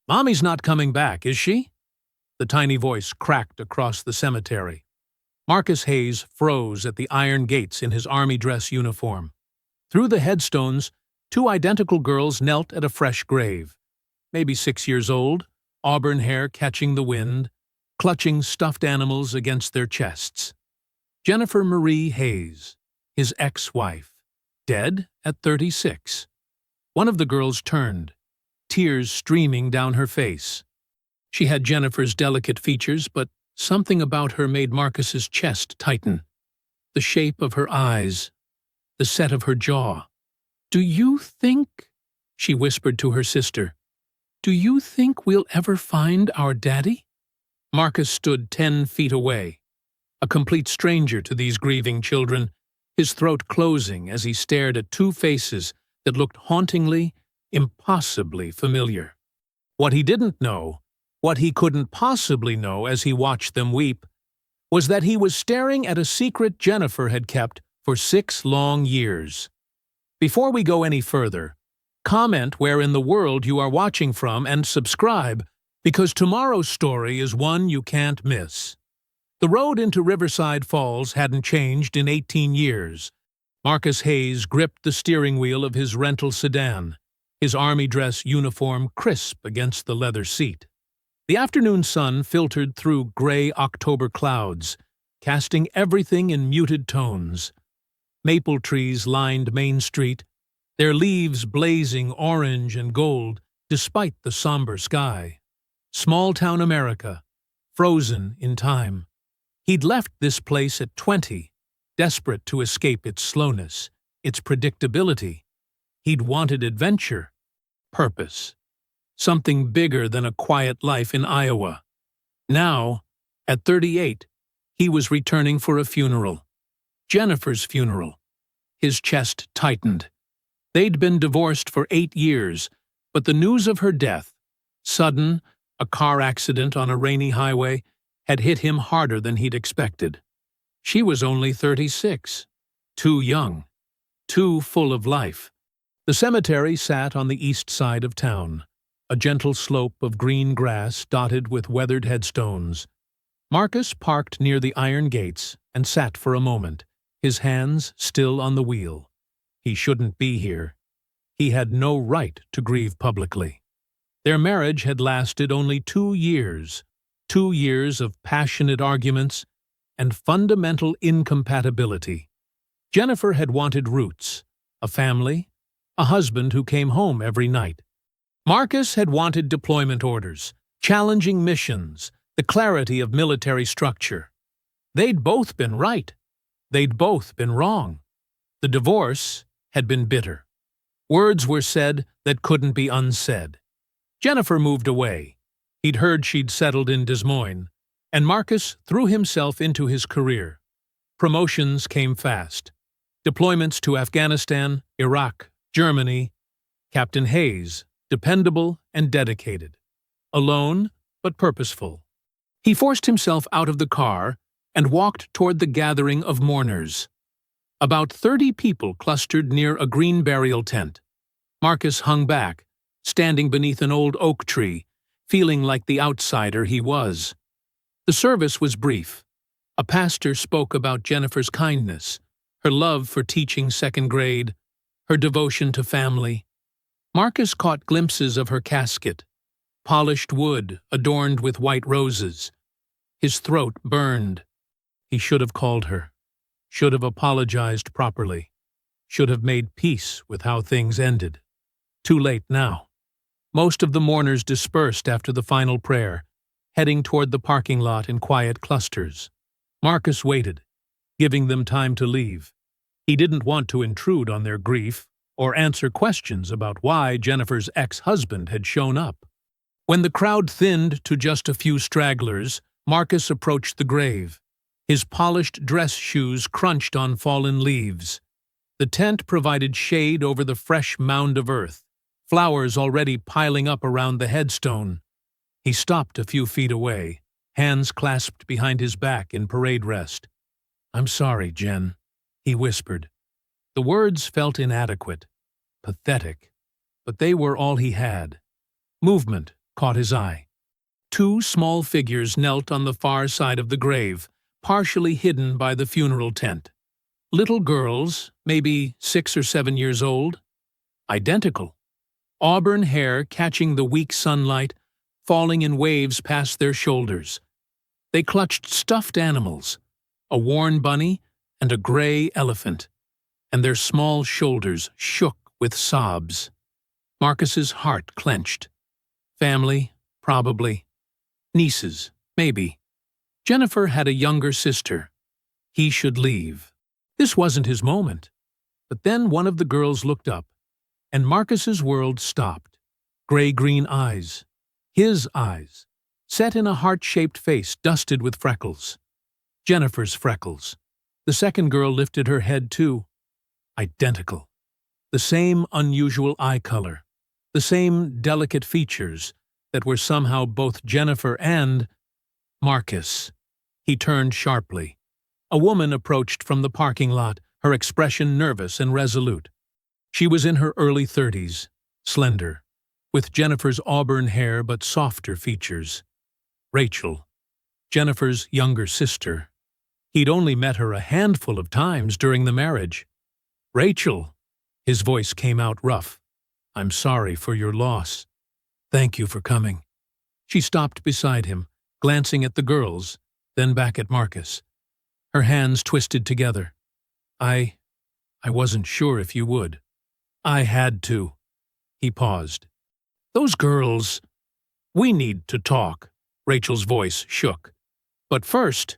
Mommy's not coming back, is she? The tiny voice cracked across the cemetery. Marcus Hayes froze at the iron gates in his army dress uniform. Through the headstones, two identical girls knelt at a fresh grave. Maybe 6 years old, auburn hair catching the wind, clutching stuffed animals against their chests. Jennifer Marie Hayes, his ex-wife, dead at 36. One of the girls turned, tears streaming down her face. She had Jennifer's delicate features, but something about her made Marcus's chest tighten. The shape of her eyes, the set of her jaw. "Do you think," she whispered to her sister, "do you think we'll ever find our daddy?" Marcus stood 10 feet away, a complete stranger to these grieving children, his throat closing as he stared at two faces that looked hauntingly, impossibly familiar. What he didn't know, what he couldn't possibly know as he watched them weep, was that he was staring at a secret Jennifer had kept for 6 long years. Before we go any further, comment where in the world you are watching from and subscribe, because tomorrow's story is one you can't miss. The road into Riverside Falls hadn't changed in 18 years. Marcus Hayes gripped the steering wheel of his rental sedan, his army dress uniform crisp against the leather seat. The afternoon sun filtered through gray October clouds, casting everything in muted tones. Maple trees lined Main Street, their leaves blazing orange and gold despite the somber sky. Small-town America, frozen in time. He'd left this place at 20, desperate to escape its slowness, its predictability. He'd wanted adventure, purpose, something bigger than a quiet life in Iowa. Now, at 38, he was returning for a funeral. Jennifer's funeral. His chest tightened. They'd been divorced for 8 years, but the news of her death, sudden, a car accident on a rainy highway, had hit him harder than he'd expected. She was only 36, too young, too full of life. The cemetery sat on the east side of town, a gentle slope of green grass dotted with weathered headstones. Marcus parked near the iron gates and sat for a moment, his hands still on the wheel. He shouldn't be here. He had no right to grieve publicly. Their marriage had lasted only 2 years, 2 years of passionate arguments and fundamental incompatibility. Jennifer had wanted roots, a family, a husband who came home every night. Marcus had wanted deployment orders, challenging missions, the clarity of military structure. They'd both been right. They'd both been wrong. The divorce had been bitter. Words were said that couldn't be unsaid. Jennifer moved away. He'd heard she'd settled in Des Moines, and Marcus threw himself into his career. Promotions came fast. Deployments to Afghanistan, Iraq, Germany. Captain Hayes, dependable and dedicated. Alone, but purposeful. He forced himself out of the car and walked toward the gathering of mourners. About 30 people clustered near a green burial tent. Marcus hung back, standing beneath an old oak tree, feeling like the outsider he was. The service was brief. A pastor spoke about Jennifer's kindness, her love for teaching 2nd grade, her devotion to family. Marcus caught glimpses of her casket, polished wood adorned with white roses. His throat burned. He should have called her, should have apologized properly, should have made peace with how things ended. Too late now. Most of the mourners dispersed after the final prayer, heading toward the parking lot in quiet clusters. Marcus waited, giving them time to leave. He didn't want to intrude on their grief or answer questions about why Jennifer's ex-husband had shown up. When the crowd thinned to just a few stragglers, Marcus approached the grave. His polished dress shoes crunched on fallen leaves. The tent provided shade over the fresh mound of earth, flowers already piling up around the headstone. He stopped a few feet away, hands clasped behind his back in parade rest. "I'm sorry, Jen," he whispered. The words felt inadequate, pathetic, but they were all he had. Movement, caught his eye. Two small figures knelt on the far side of the grave, partially hidden by the funeral tent. Little girls, maybe 6 or 7 years old. Identical. Auburn hair catching the weak sunlight, falling in waves past their shoulders. They clutched stuffed animals, a worn bunny and a gray elephant, and their small shoulders shook with sobs. Marcus's heart clenched. Family, probably. Nieces, maybe. Jennifer had a younger sister. He should leave. This wasn't his moment. But then one of the girls looked up, and Marcus's world stopped. Gray-green eyes. His eyes, set in a heart-shaped face dusted with freckles. Jennifer's freckles. The second girl lifted her head too. Identical. The same unusual eye color. The same delicate features that were somehow both Jennifer and Marcus. He turned sharply. A woman approached from the parking lot, her expression nervous and resolute. She was in her early 30s, slender, with Jennifer's auburn hair but softer features. Rachel, Jennifer's younger sister. He'd only met her a handful of times during the marriage. "Rachel," his voice came out rough. "I'm sorry for your loss. Thank you for coming." She stopped beside him, glancing at the girls, then back at Marcus. Her hands twisted together. I wasn't sure if you would. I had to." He paused. "Those girls, we need to talk." Rachel's voice shook. "But first,"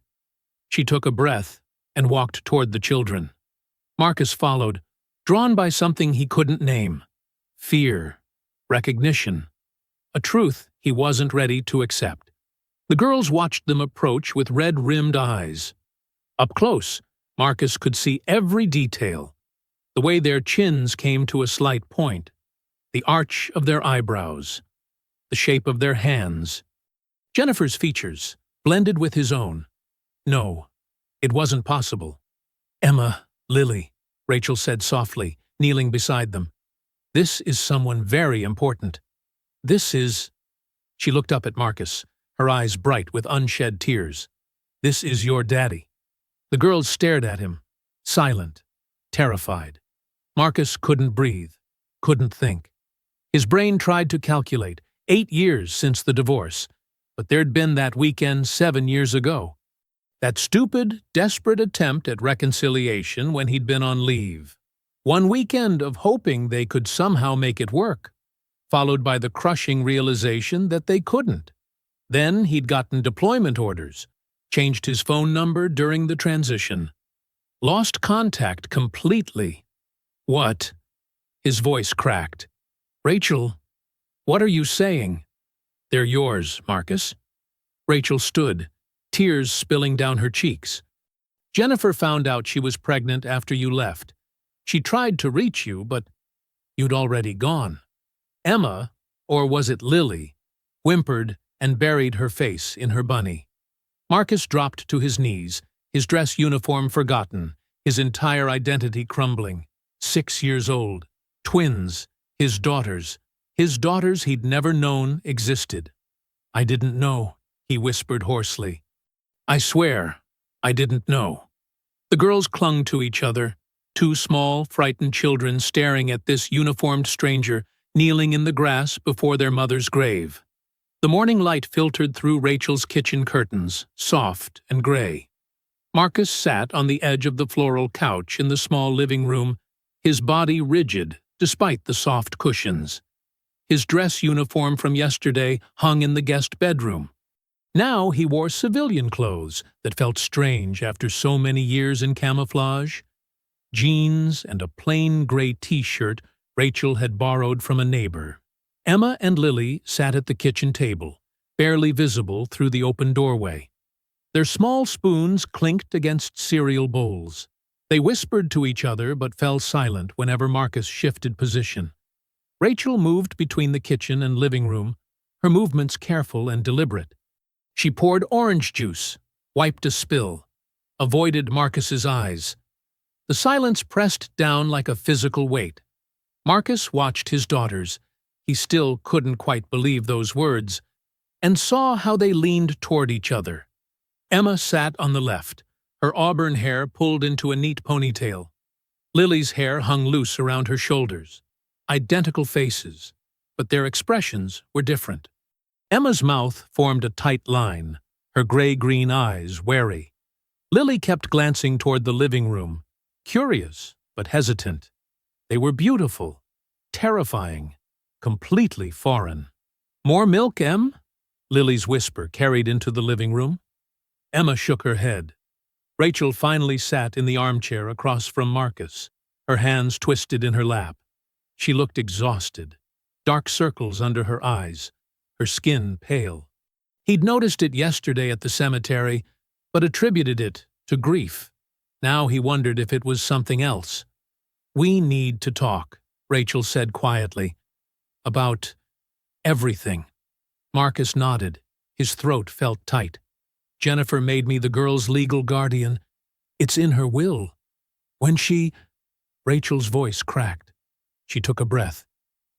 she took a breath and walked toward the children. Marcus followed, drawn by something he couldn't name. Fear, recognition, a truth he wasn't ready to accept. The girls watched them approach with red-rimmed eyes. Up close, Marcus could see every detail. The way their chins came to a slight point, the arch of their eyebrows, the shape of their hands. Jennifer's features blended with his own. No, it wasn't possible. "Emma, Lily," Rachel said softly, kneeling beside them. "This is someone very important. This is—" She looked up at Marcus, her eyes bright with unshed tears. "This is your daddy." The girls stared at him, silent, terrified. Marcus couldn't breathe, couldn't think. His brain tried to calculate, 8 years since the divorce, but there'd been that weekend 7 years ago. That stupid, desperate attempt at reconciliation when he'd been on leave. One weekend of hoping they could somehow make it work, followed by the crushing realization that they couldn't. Then he'd gotten deployment orders, changed his phone number during the transition. Lost contact completely. "What?" His voice cracked. "Rachel, what are you saying?" "They're yours, Marcus." Rachel stood, tears spilling down her cheeks. "Jennifer found out she was pregnant after you left. She tried to reach you, but you'd already gone." Emma, or was it Lily, whimpered and buried her face in her bunny. Marcus dropped to his knees, his dress uniform forgotten, his entire identity crumbling. 6 years old. Twins. His daughters he'd never known existed. "I didn't know," he whispered hoarsely. "I swear, I didn't know." The girls clung to each other, two small, frightened children staring at this uniformed stranger kneeling in the grass before their mother's grave. The morning light filtered through Rachel's kitchen curtains, soft and gray. Marcus sat on the edge of the floral couch in the small living room, his body rigid despite the soft cushions. His dress uniform from yesterday hung in the guest bedroom. Now he wore civilian clothes that felt strange after so many years in camouflage. Jeans and a plain gray t-shirt Rachel had borrowed from a neighbor. Emma and Lily sat at the kitchen table, barely visible through the open doorway. Their small spoons clinked against cereal bowls. They whispered to each other but fell silent whenever Marcus shifted position. Rachel moved between the kitchen and living room, her movements careful and deliberate. She poured orange juice, wiped a spill, avoided Marcus's eyes. The silence pressed down like a physical weight. Marcus watched his daughters. He still couldn't quite believe those words, and saw how they leaned toward each other. Emma sat on the left, her auburn hair pulled into a neat ponytail. Lily's hair hung loose around her shoulders. Identical faces, but their expressions were different. Emma's mouth formed a tight line, her gray-green eyes wary. Lily kept glancing toward the living room, curious but hesitant. They were beautiful, terrifying, completely foreign. "More milk, Em?" Lily's whisper carried into the living room. Emma shook her head. Rachel finally sat in the armchair across from Marcus, her hands twisted in her lap. She looked exhausted, dark circles under her eyes, her skin pale. He'd noticed it yesterday at the cemetery, but attributed it to grief. Now he wondered if it was something else. "We need to talk," Rachel said quietly. "About everything." Marcus nodded. His throat felt tight. "Jennifer made me the girl's legal guardian. It's in her will. When she—" Rachel's voice cracked. She took a breath.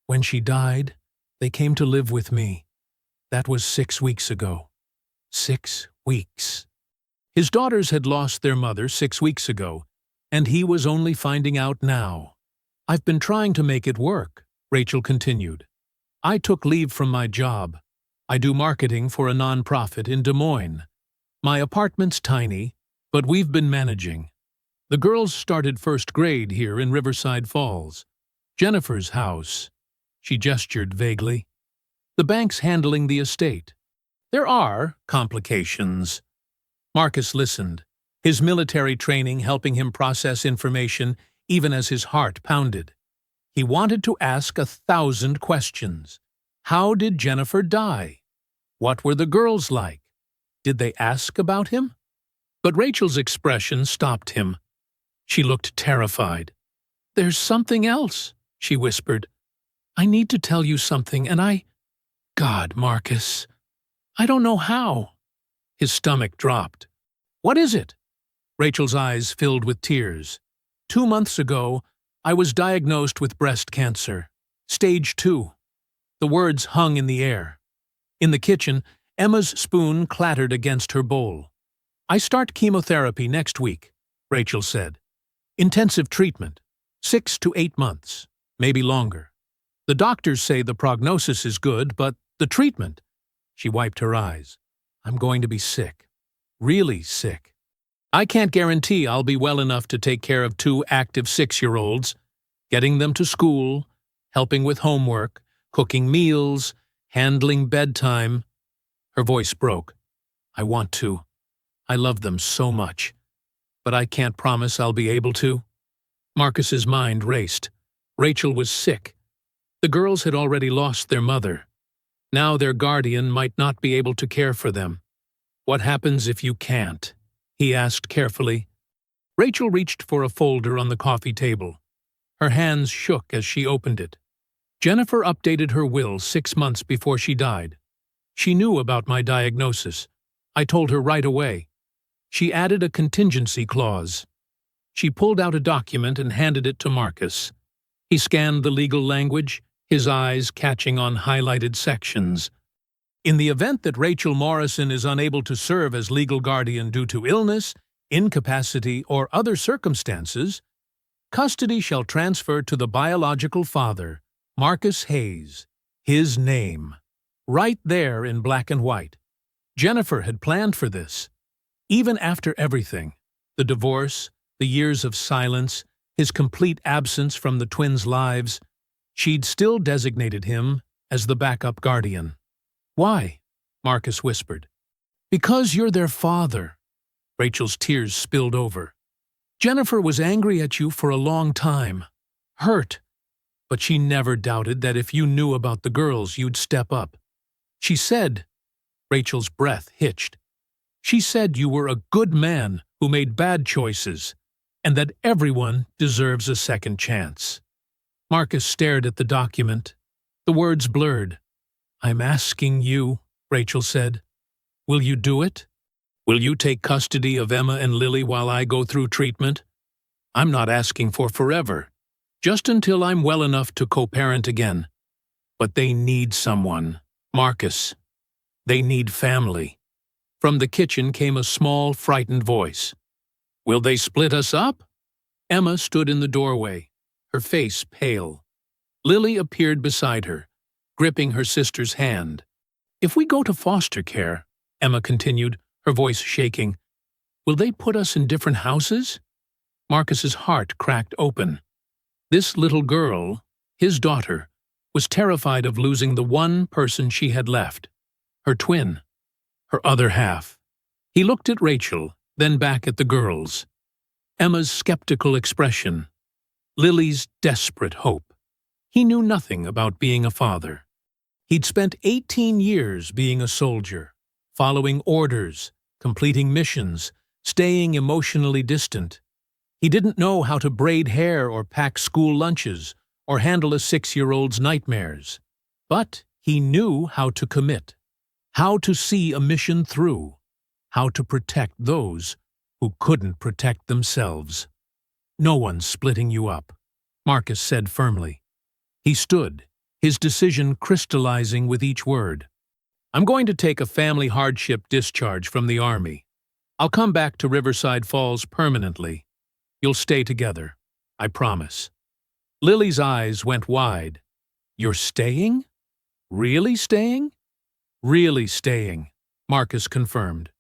"When she died, they came to live with me. That was 6 weeks ago. 6 weeks." His daughters had lost their mother 6 weeks ago, and he was only finding out now. "I've been trying to make it work," Rachel continued. "I took leave from my job. I do marketing for a nonprofit in Des Moines. My apartment's tiny, but we've been managing. The girls started first grade here in Riverside Falls. Jennifer's house." She gestured vaguely. "The bank's handling the estate. There are complications." Marcus listened, his military training helping him process information even as his heart pounded. He wanted to ask 1,000 questions. How did Jennifer die? What were the girls like? Did they ask about him? But Rachel's expression stopped him. She looked terrified. "There's something else," she whispered. "I need to tell you something, and God, Marcus, I don't know how." His stomach dropped. "What is it?" Rachel's eyes filled with tears. 2 months ago, I was diagnosed with breast cancer. Stage 2. The words hung in the air. In the kitchen, Emma's spoon clattered against her bowl. "I start chemotherapy next week," Rachel said. "Intensive treatment. 6 to 8 months, maybe longer. The doctors say the prognosis is good, but the treatment—" She wiped her eyes. "I'm going to be sick. Really sick. I can't guarantee I'll be well enough to take care of 2 active 6-year-olds, getting them to school, helping with homework, cooking meals, handling bedtime." Her voice broke. "I want to. I love them so much. But I can't promise I'll be able to." Marcus's mind raced. Rachel was sick. The girls had already lost their mother. Now their guardian might not be able to care for them. "What happens if you can't?" he asked carefully. Rachel reached for a folder on the coffee table. Her hands shook as she opened it. "Jennifer updated her will 6 months before she died. She knew about my diagnosis. I told her right away. She added a contingency clause." She pulled out a document and handed it to Marcus. He scanned the legal language, his eyes catching on highlighted sections. "In the event that Rachel Morrison is unable to serve as legal guardian due to illness, incapacity, or other circumstances, custody shall transfer to the biological father, Marcus Hayes, his name." Right there in black and white. Jennifer had planned for this. Even after everything, the divorce, the years of silence, his complete absence from the twins' lives, she'd still designated him as the backup guardian. "Why?" Marcus whispered. "Because you're their father." Rachel's tears spilled over. "Jennifer was angry at you for a long time. Hurt. But she never doubted that if you knew about the girls, you'd step up. She said—" Rachel's breath hitched. "She said you were a good man who made bad choices, and that everyone deserves a second chance." Marcus stared at the document. The words blurred. "I'm asking you," Rachel said. "Will you do it? Will you take custody of Emma and Lily while I go through treatment? I'm not asking for forever, just until I'm well enough to co-parent again. But they need someone. Marcus. They need family. From the kitchen came a small, frightened voice. Will they split us up? Emma stood in the doorway, her face pale. Lily appeared beside her, gripping her sister's hand. If we go to foster care, Emma continued, her voice shaking, will they put us in different houses? Marcus's heart cracked open. This little girl, his daughter, was terrified of losing the one person she had left, her twin, her other half. He looked at Rachel, then back at the girls. Emma's skeptical expression, Lily's desperate hope. He knew nothing about being a father. He'd spent 18 years being a soldier, following orders, completing missions, staying emotionally distant. He didn't know how to braid hair or pack school lunches or handle a 6-year-old's nightmares. But he knew how to commit, how to see a mission through, how to protect those who couldn't protect themselves. No one's splitting you up, Marcus said firmly. He stood, his decision crystallizing with each word. I'm going to take a family hardship discharge from the Army. I'll come back to Riverside Falls permanently. You'll stay together, I promise. Lily's eyes went wide. You're staying? Really staying? Really staying, Marcus confirmed.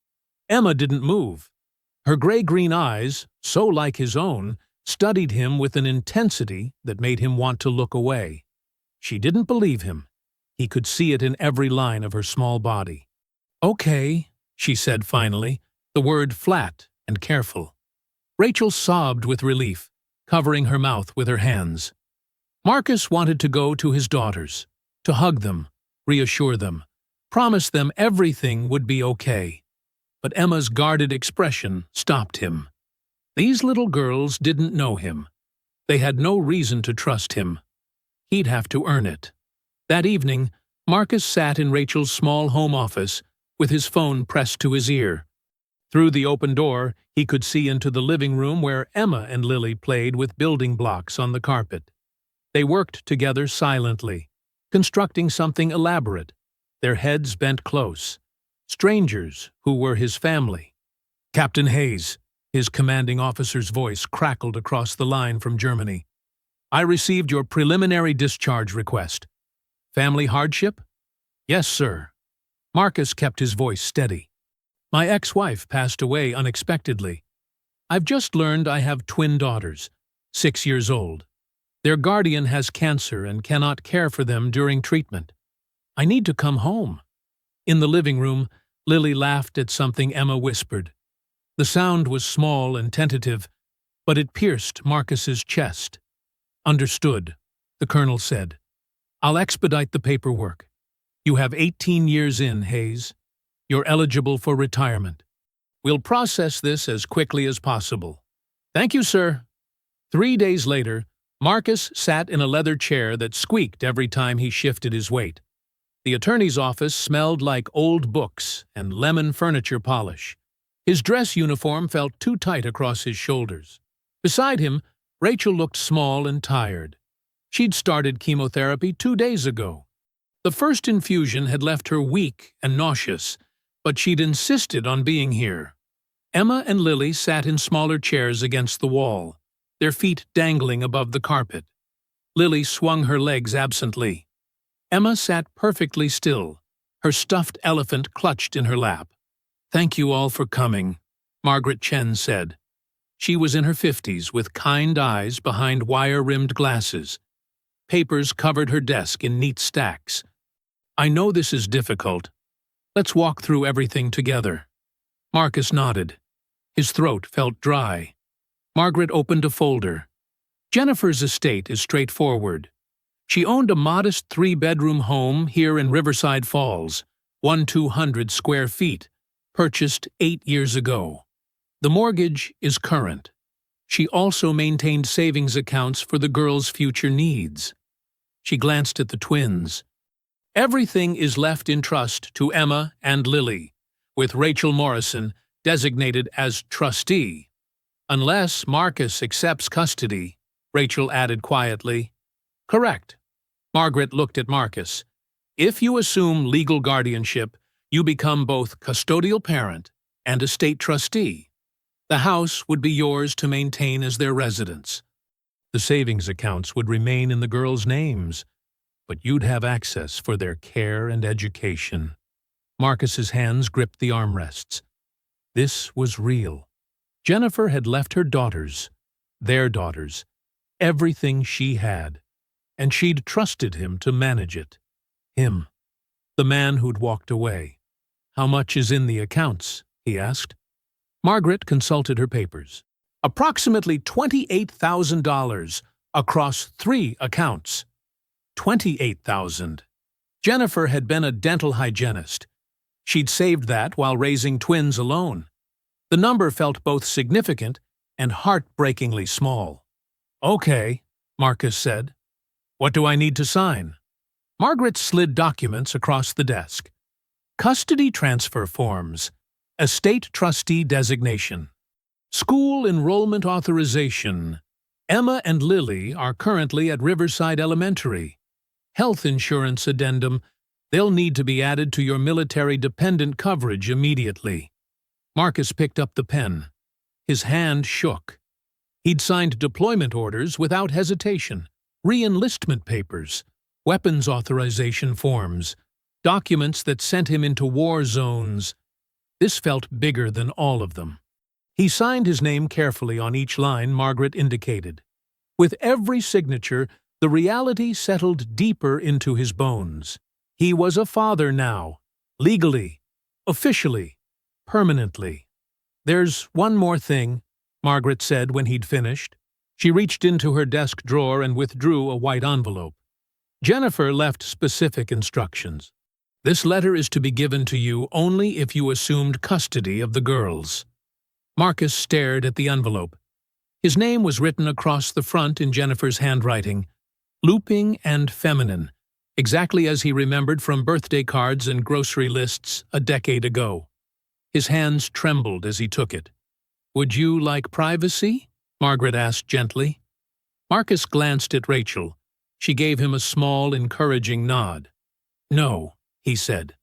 Emma didn't move. Her gray-green eyes, so like his own, studied him with an intensity that made him want to look away. She didn't believe him. He could see it in every line of her small body. Okay, she said finally, the word flat and careful. Rachel sobbed with relief, covering her mouth with her hands. Marcus wanted to go to his daughters, to hug them, reassure them, promise them everything would be okay. But Emma's guarded expression stopped him. These little girls didn't know him. They had no reason to trust him. He'd have to earn it. That evening, Marcus sat in Rachel's small home office with his phone pressed to his ear. Through the open door, he could see into the living room where Emma and Lily played with building blocks on the carpet. They worked together silently, constructing something elaborate, their heads bent close. Strangers who were his family. Captain Hayes, his commanding officer's voice crackled across the line from Germany. I received your preliminary discharge request. Family hardship? Yes, sir. Marcus kept his voice steady. My ex-wife passed away unexpectedly. I've just learned I have twin daughters, 6 years old. Their guardian has cancer and cannot care for them during treatment. I need to come home. In the living room, Lily laughed at something Emma whispered. The sound was small and tentative, but it pierced Marcus's chest. Understood, the colonel said. I'll expedite the paperwork. You have 18 years in, Hayes. You're eligible for retirement. We'll process this as quickly as possible. Thank you, sir. 3 days later, Marcus sat in a leather chair that squeaked every time he shifted his weight. The attorney's office smelled like old books and lemon furniture polish. His dress uniform felt too tight across his shoulders. Beside him, Rachel looked small and tired. She'd started chemotherapy 2 days ago. The first infusion had left her weak and nauseous, but she'd insisted on being here. Emma and Lily sat in smaller chairs against the wall, their feet dangling above the carpet. Lily swung her legs absently. Emma sat perfectly still, her stuffed elephant clutched in her lap. Thank you all for coming, Margaret Chen said. She was in her 50s with kind eyes behind wire-rimmed glasses. Papers covered her desk in neat stacks. I know this is difficult. Let's walk through everything together. Marcus nodded. His throat felt dry. Margaret opened a folder. Jennifer's estate is straightforward. She owned a modest 3-bedroom home here in Riverside Falls, 1,200 square feet, purchased 8 years ago. The mortgage is current. She also maintained savings accounts for the girls' future needs. She glanced at the twins. Everything is left in trust to Emma and Lily, with Rachel Morrison designated as trustee. Unless Marcus accepts custody, Rachel added quietly. Correct. Margaret looked at Marcus. If you assume legal guardianship, you become both custodial parent and estate trustee. The house would be yours to maintain as their residence. The savings accounts would remain in the girls' names, but you'd have access for their care and education. Marcus's hands gripped the armrests. This was real. Jennifer had left her daughters, their daughters, everything she had, and she'd trusted him to manage it. Him, the man who'd walked away. "How much is in the accounts?" he asked. Margaret consulted her papers. Approximately $28,000 across 3 accounts. 28,000. Jennifer had been a dental hygienist. She'd saved that while raising twins alone. The number felt both significant and heartbreakingly small. "Okay," Marcus said. "What do I need to sign?" Margaret slid documents across the desk. Custody transfer forms, estate trustee designation, school enrollment authorization. Emma and Lily are currently at Riverside Elementary. Health insurance addendum. They'll need to be added to your military dependent coverage immediately. Marcus picked up the pen. His hand shook. He'd signed deployment orders without hesitation, re-enlistment papers, weapons authorization forms, documents that sent him into war zones. This felt bigger than all of them. He signed his name carefully on each line Margaret indicated. With every signature, the reality settled deeper into his bones. He was a father now, legally, officially, permanently. "There's one more thing," Margaret said when he'd finished. She reached into her desk drawer and withdrew a white envelope. Jennifer left specific instructions. "This letter is to be given to you only if you assumed custody of the girls." Marcus stared at the envelope. His name was written across the front in Jennifer's handwriting, looping and feminine, exactly as he remembered from birthday cards and grocery lists a decade ago. His hands trembled as he took it. "Would you like privacy?" Margaret asked gently. Marcus glanced at Rachel. She gave him a small, encouraging nod. "No," he said.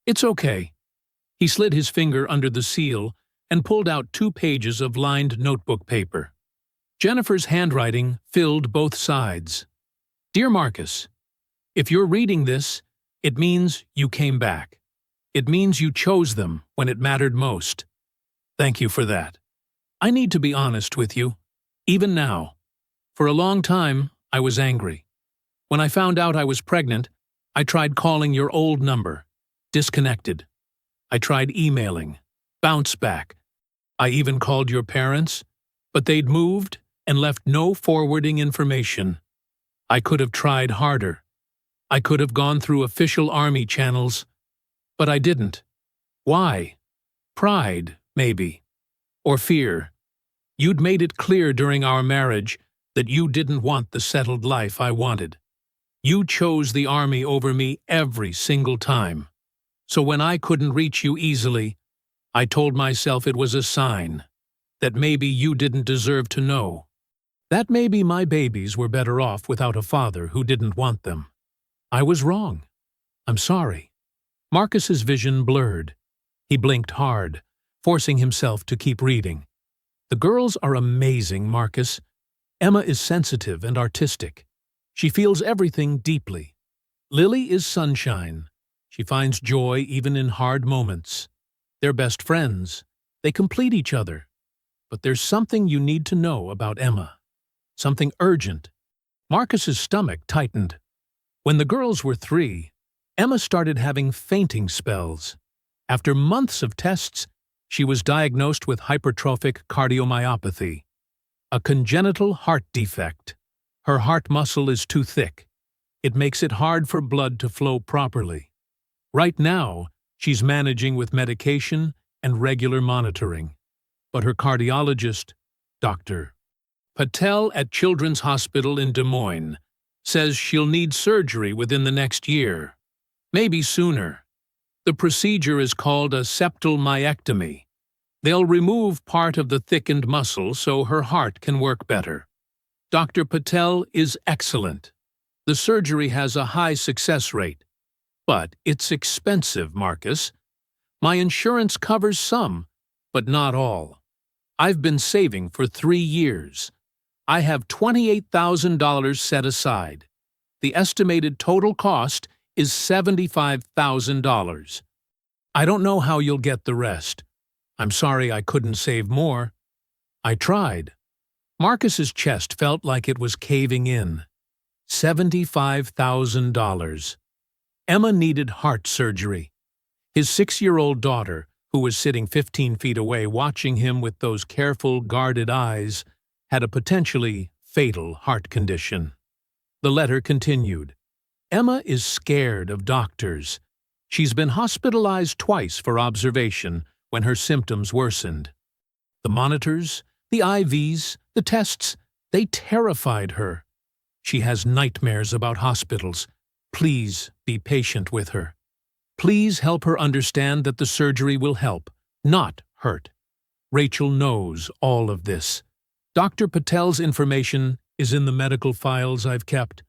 "It's okay." He slid his finger under the seal and pulled out 2 pages of lined notebook paper. Jennifer's handwriting filled both sides. "Dear Marcus, if you're reading this, it means you came back. It means you chose them when it mattered most. Thank you for that. I need to be honest with you, even now. For a long time, I was angry. When I found out I was pregnant, I tried calling your old number, disconnected. I tried emailing, bounce back. I even called your parents, but they'd moved and left no forwarding information. I could have tried harder. I could have gone through official army channels, but I didn't. Why? Pride, maybe. Or fear. You'd made it clear during our marriage that you didn't want the settled life I wanted. You chose the army over me every single time. So when I couldn't reach you easily, I told myself it was a sign that maybe you didn't deserve to know. That maybe my babies were better off without a father who didn't want them. I was wrong. I'm sorry." Marcus's vision blurred. He blinked hard, forcing himself to keep reading. "The girls are amazing, Marcus. Emma is sensitive and artistic. She feels everything deeply. Lily is sunshine. She finds joy even in hard moments. They're best friends. They complete each other. But there's something you need to know about Emma. Something urgent." Marcus's stomach tightened. When the girls were 3, Emma started having fainting spells. After months of tests, she was diagnosed with hypertrophic cardiomyopathy, a congenital heart defect. Her heart muscle is too thick. It makes it hard for blood to flow properly. Right now, she's managing with medication and regular monitoring. But her cardiologist, Dr. Patel at Children's Hospital in Des Moines, says she'll need surgery within the next year. Maybe sooner. The procedure is called a septal myectomy. They'll remove part of the thickened muscle so her heart can work better. Dr. Patel is excellent. The surgery has a high success rate. But it's expensive, Marcus. My insurance covers some, but not all. I've been saving for 3 years. I have $28,000 set aside. The estimated total cost is $75,000. I don't know how you'll get the rest. I'm sorry I couldn't save more. I tried. Marcus's chest felt like it was caving in. $75,000. Emma needed heart surgery. His 6-year-old daughter, who was sitting 15 feet away watching him with those careful, guarded eyes, had a potentially fatal heart condition. The letter continued. Emma is scared of doctors. She's been hospitalized twice for observation when her symptoms worsened. The monitors, the IVs, the tests, they terrified her. She has nightmares about hospitals. Please be patient with her. Please help her understand that the surgery will help, not hurt. Rachel knows all of this. Dr. Patel's information is in the medical files I've kept.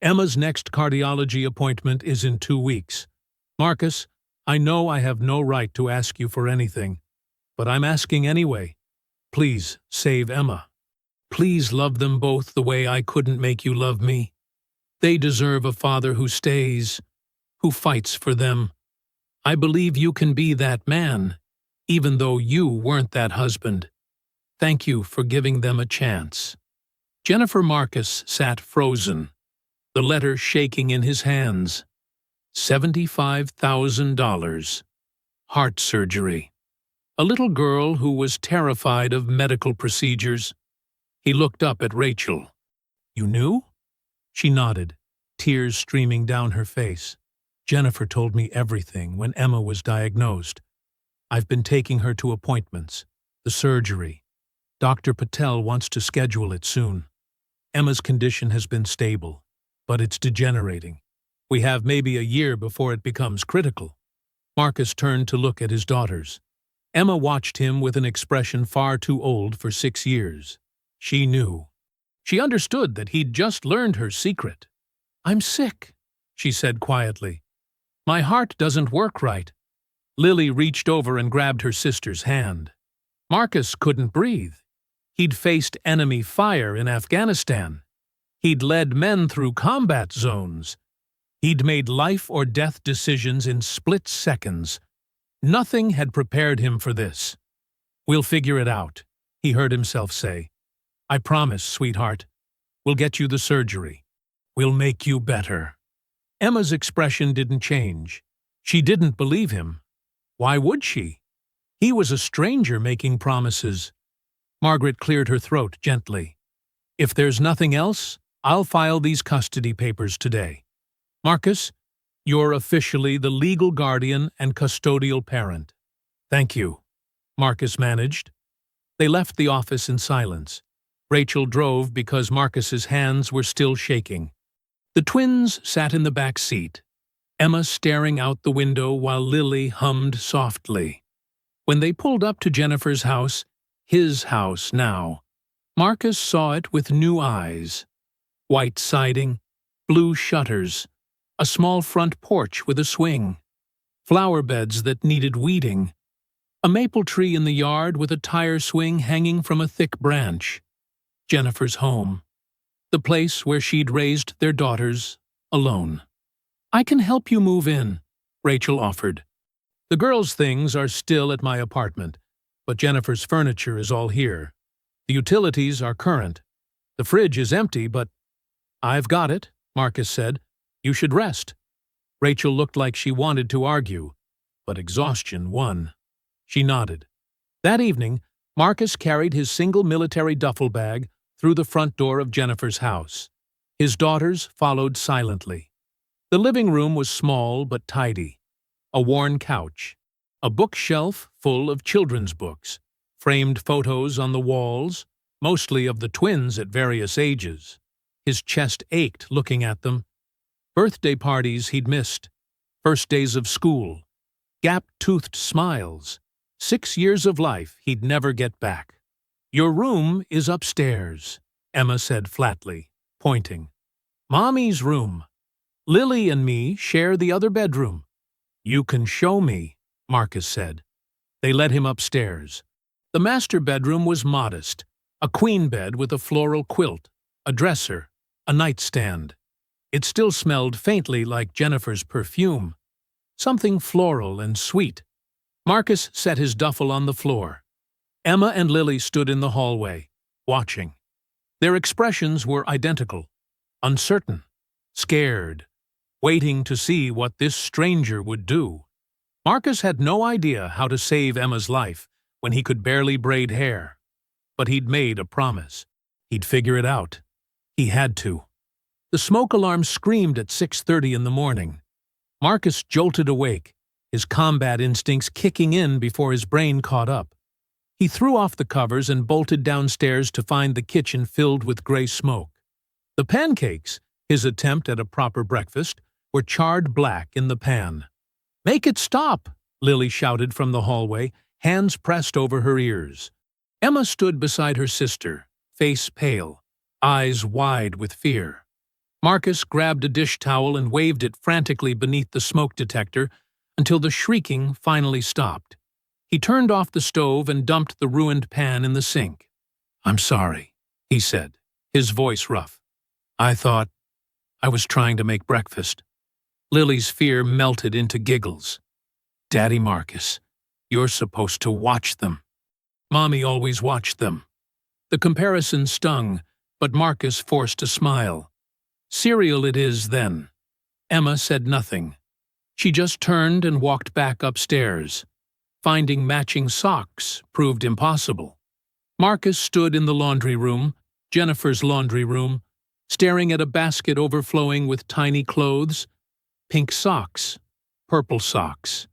Emma's next cardiology appointment is in 2 weeks. Marcus, I know I have no right to ask you for anything, but I'm asking anyway. Please save Emma. Please love them both the way I couldn't make you love me. They deserve a father who stays, who fights for them. I believe you can be that man, even though you weren't that husband. Thank you for giving them a chance. Jennifer Marcus sat frozen, the letter shaking in his hands. $75,000. Heart surgery. A little girl who was terrified of medical procedures. He looked up at Rachel. You knew? She nodded, tears streaming down her face. Jennifer told me everything when Emma was diagnosed. I've been taking her to appointments, the surgery. Dr. Patel wants to schedule it soon. Emma's condition has been stable, but it's degenerating. We have maybe a year before it becomes critical. Marcus turned to look at his daughters. Emma watched him with an expression far too old for 6 years. She knew. She understood that he'd just learned her secret. I'm sick, she said quietly. My heart doesn't work right. Lily reached over and grabbed her sister's hand. Marcus couldn't breathe. He'd faced enemy fire in Afghanistan. He'd led men through combat zones. He'd made life-or-death decisions in split seconds. Nothing had prepared him for this. We'll figure it out, he heard himself say. I promise, sweetheart. We'll get you the surgery. We'll make you better. Emma's expression didn't change. She didn't believe him. Why would she? He was a stranger making promises. Margaret cleared her throat gently. If there's nothing else, I'll file these custody papers today. Marcus, you're officially the legal guardian and custodial parent. Thank you, Marcus managed. They left the office in silence. Rachel drove because Marcus's hands were still shaking. The twins sat in the back seat, Emma staring out the window while Lily hummed softly. When they pulled up to Jennifer's house, his house now, Marcus saw it with new eyes. White siding, blue shutters, a small front porch with a swing, flower beds that needed weeding, a maple tree in the yard with a tire swing hanging from a thick branch. Jennifer's home, the place where she'd raised their daughters alone. I can help you move in, Rachel offered. The girls' things are still at my apartment, but Jennifer's furniture is all here. The utilities are current. The fridge is empty, but I've got it, Marcus said. You should rest. Rachel looked like she wanted to argue, but exhaustion won. She nodded. That evening, Marcus carried his single military duffel bag through the front door of Jennifer's house. His daughters followed silently. The living room was small but tidy. A worn couch, a bookshelf full of children's books, framed photos on the walls, mostly of the twins at various ages. His chest ached looking at them. Birthday parties he'd missed, first days of school, gap-toothed smiles, 6 years of life he'd never get back. Your room is upstairs, Emma said flatly, pointing. Mommy's room. Lily and me share the other bedroom. You can show me, Marcus said. They led him upstairs. The master bedroom was modest, a queen bed with a floral quilt, a dresser, a nightstand. It still smelled faintly like Jennifer's perfume, something floral and sweet. Marcus set his duffel on the floor. Emma and Lily stood in the hallway, watching. Their expressions were identical, uncertain, scared, waiting to see what this stranger would do. Marcus had no idea how to save Emma's life when he could barely braid hair. But he'd made a promise. He'd figure it out. He had to. The smoke alarm screamed at 6:30 in the morning. Marcus jolted awake, his combat instincts kicking in before his brain caught up. He threw off the covers and bolted downstairs to find the kitchen filled with gray smoke. The pancakes, his attempt at a proper breakfast, were charred black in the pan. "Make it stop!" Lily shouted from the hallway, hands pressed over her ears. Emma stood beside her sister, face pale, eyes wide with fear. Marcus grabbed a dish towel and waved it frantically beneath the smoke detector until the shrieking finally stopped. He turned off the stove and dumped the ruined pan in the sink. "I'm sorry," he said, his voice rough. I was trying to make breakfast." Lily's fear melted into giggles. "Daddy Marcus, you're supposed to watch them." Mommy always watched them. The comparison stung, but Marcus forced a smile. "Cereal it is, then." Emma said nothing. She just turned and walked back upstairs. Finding matching socks proved impossible. Marcus stood in the laundry room, Jennifer's laundry room, staring at a basket overflowing with tiny clothes. Pink socks, purple socks,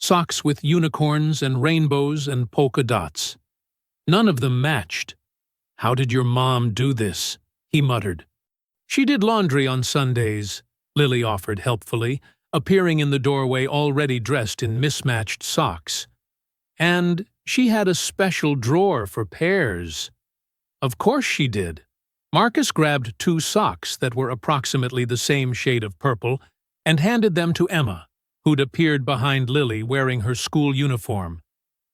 socks with unicorns and rainbows and polka dots. None of them matched. "How did your mom do this?" he muttered. "She did laundry on Sundays," Lily offered helpfully, appearing in the doorway already dressed in mismatched socks. "And she had a special drawer for pairs." "Of course she did." Marcus grabbed 2 socks that were approximately the same shade of purple and handed them to Emma, who'd appeared behind Lily wearing her school uniform.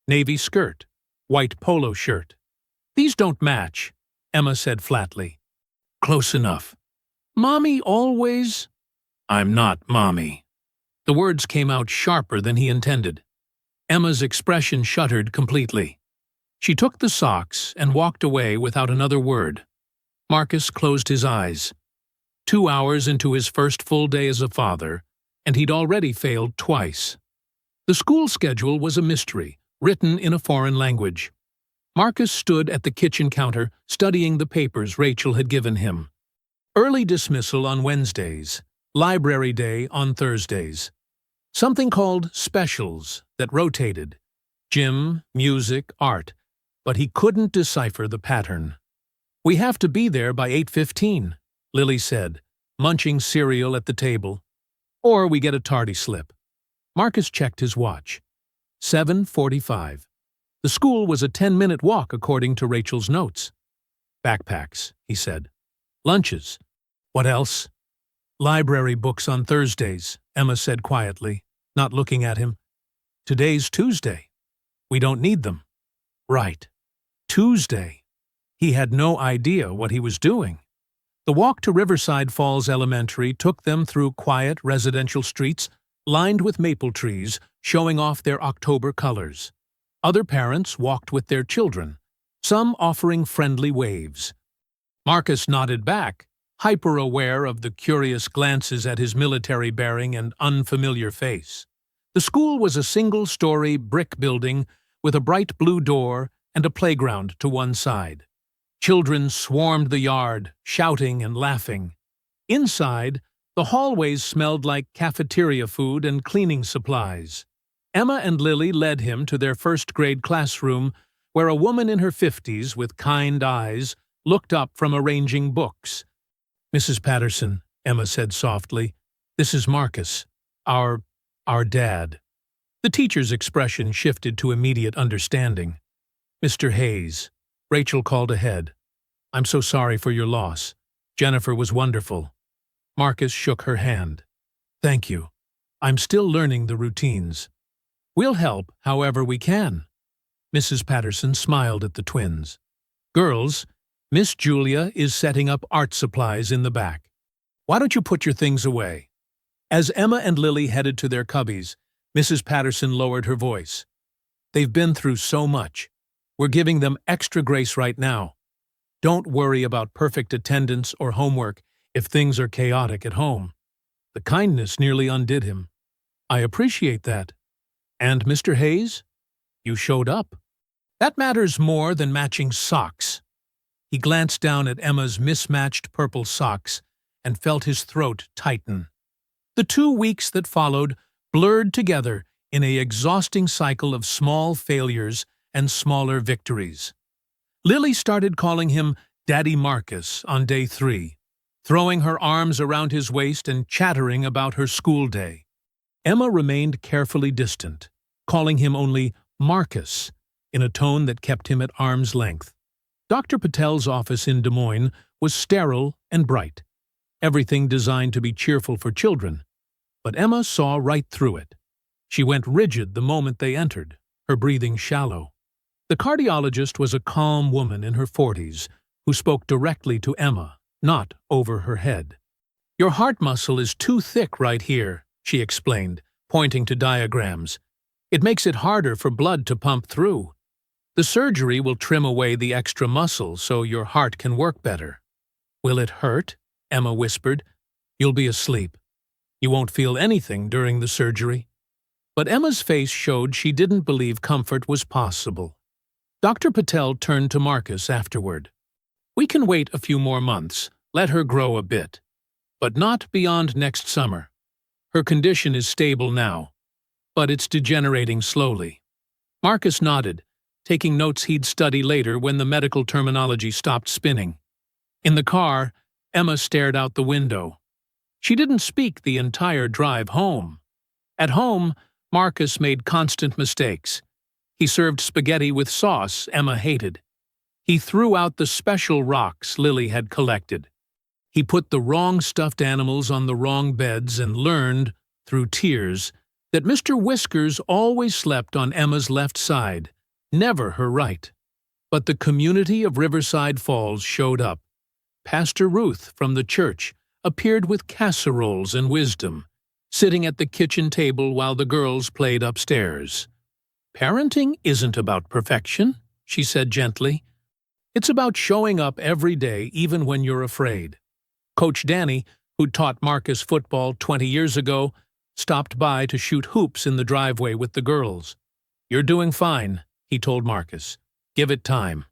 Navy skirt, white polo shirt. "These don't match," Emma said flatly. "Close enough." "Mommy always—" "I'm not Mommy." The words came out sharper than he intended. Emma's expression shuttered completely. She took the socks and walked away without another word. Marcus closed his eyes. 2 hours into his first full day as a father, and he'd already failed twice. The school schedule was a mystery, written in a foreign language. Marcus stood at the kitchen counter, studying the papers Rachel had given him. Early dismissal on Wednesdays, library day on Thursdays. Something called specials that rotated. Gym, music, art. But he couldn't decipher the pattern. "We have to be there by 8:15, Lily said, munching cereal at the table. "Or we get a tardy slip." Marcus checked his watch. 7:45. The school was a 10-minute walk according to Rachel's notes. "Backpacks," he said. "Lunches. What else?" "Library books on Thursdays," Emma said quietly, not looking at him. "Today's Tuesday. We don't need them." Right. Tuesday. He had no idea what he was doing. The walk to Riverside Falls Elementary took them through quiet residential streets lined with maple trees showing off their October colors. Other parents walked with their children, some offering friendly waves. Marcus nodded back, hyper-aware of the curious glances at his military bearing and unfamiliar face. The school was a single-story brick building with a bright blue door and a playground to one side. Children swarmed the yard, shouting and laughing. Inside, the hallways smelled like cafeteria food and cleaning supplies. Emma and Lily led him to their first-grade classroom, where a woman in her 50s with kind eyes looked up from arranging books. "Mrs. Patterson," Emma said softly, "this is Marcus, our dad." The teacher's expression shifted to immediate understanding. "Mr. Hayes," Rachel called ahead. "I'm so sorry for your loss. Jennifer was wonderful." Marcus shook her hand. Thank you. I'm still learning the routines. We'll help however we can. Mrs. Patterson smiled at the twins. Girls, Miss Julia is setting up art supplies in the back. Why don't you put your things away? As Emma and Lily headed to their cubbies, Mrs. Patterson lowered her voice. They've been through so much. We're giving them extra grace right now. Don't worry about perfect attendance or homework if things are chaotic at home. The kindness nearly undid him. I appreciate that. And Mr. Hayes? You showed up. That matters more than matching socks. He glanced down at Emma's mismatched purple socks and felt his throat tighten. The 2 weeks that followed blurred together in an exhausting cycle of small failures and smaller victories. Lily started calling him Daddy Marcus on day 3, throwing her arms around his waist and chattering about her school day. Emma remained carefully distant, calling him only Marcus, in a tone that kept him at arm's length. Dr. Patel's office in Des Moines was sterile and bright, everything designed to be cheerful for children. But Emma saw right through it. She went rigid the moment they entered, her breathing shallow. The cardiologist was a calm woman in her 40s who spoke directly to Emma, not over her head. Your heart muscle is too thick right here, she explained, pointing to diagrams. It makes it harder for blood to pump through. The surgery will trim away the extra muscle so your heart can work better. Will it hurt? Emma whispered. You'll be asleep. You won't feel anything during the surgery. But Emma's face showed she didn't believe comfort was possible. Dr. Patel turned to Marcus afterward. We can wait a few more months, let her grow a bit. But not beyond next summer. Her condition is stable now, but it's degenerating slowly. Marcus nodded, taking notes he'd study later when the medical terminology stopped spinning. In the car, Emma stared out the window. She didn't speak the entire drive home. At home, Marcus made constant mistakes. He served spaghetti with sauce Emma hated. He threw out the special rocks Lily had collected. He put the wrong stuffed animals on the wrong beds and learned, through tears, that Mr. Whiskers always slept on Emma's left side, never her right. But the community of Riverside Falls showed up. Pastor Ruth from the church appeared with casseroles and wisdom, sitting at the kitchen table while the girls played upstairs. Parenting isn't about perfection, she said gently. It's about showing up every day even when you're afraid. Coach Danny, who'd taught Marcus football 20 years ago, stopped by to shoot hoops in the driveway with the girls. You're doing fine, he told Marcus. Give it time.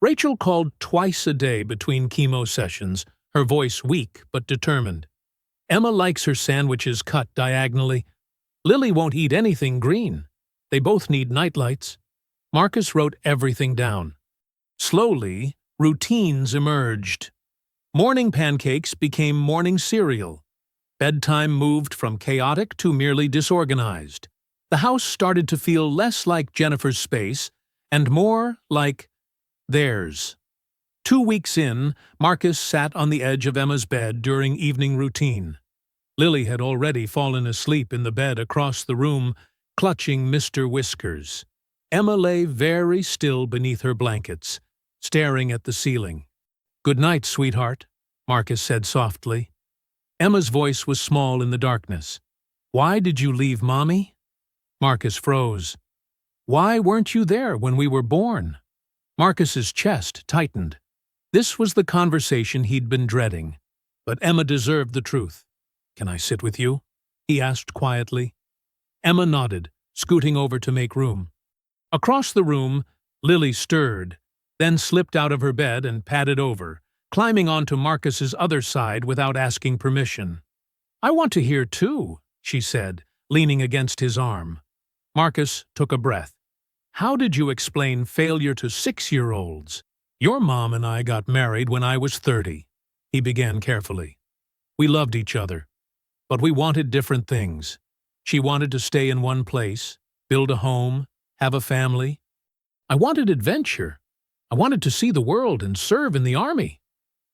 Rachel called twice a day between chemo sessions, her voice weak but determined. Emma likes her sandwiches cut diagonally. Lily won't eat anything green. They both need nightlights. Marcus wrote everything down. Slowly, routines emerged. Morning pancakes became morning cereal. Bedtime moved from chaotic to merely disorganized. The house started to feel less like Jennifer's space and more like theirs. 2 weeks in, Marcus sat on the edge of Emma's bed during evening routine. Lily had already fallen asleep in the bed across the room, clutching Mr. Whiskers. Emma lay very still beneath her blankets, staring at the ceiling. "Good night, sweetheart," Marcus said softly. Emma's voice was small in the darkness. "Why did you leave Mommy?" Marcus froze. "Why weren't you there when we were born?" Marcus's chest tightened. This was the conversation he'd been dreading. But Emma deserved the truth. "Can I sit with you?" he asked quietly. Emma nodded, scooting over to make room. Across the room, Lily stirred, then slipped out of her bed and padded over, climbing onto Marcus's other side without asking permission. "I want to hear too," she said, leaning against his arm. Marcus took a breath. "How did you explain failure to 6-year-olds? Your mom and I got married when I was 30, he began carefully. We loved each other, but we wanted different things. She wanted to stay in one place, build a home, have a family. I wanted adventure. I wanted to see the world and serve in the army.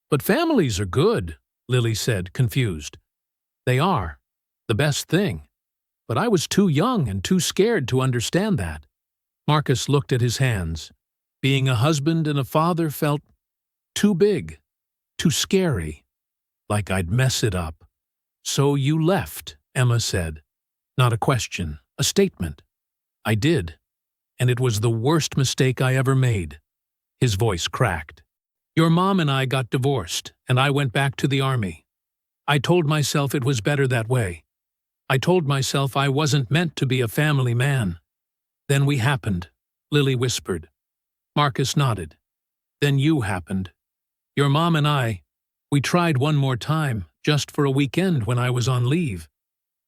But families are good, Lily said, confused. They are. The best thing. But I was too young and too scared to understand that. Marcus looked at his hands. Being a husband and a father felt too big, too scary, like I'd mess it up. So you left, Emma said. Not a question, a statement. I did, and it was the worst mistake I ever made. His voice cracked. Your mom and I got divorced, and I went back to the army. I told myself it was better that way. I told myself I wasn't meant to be a family man. Then we happened, Lily whispered. Marcus nodded. Then you happened. Your mom and we tried one more time, just for a weekend when I was on leave.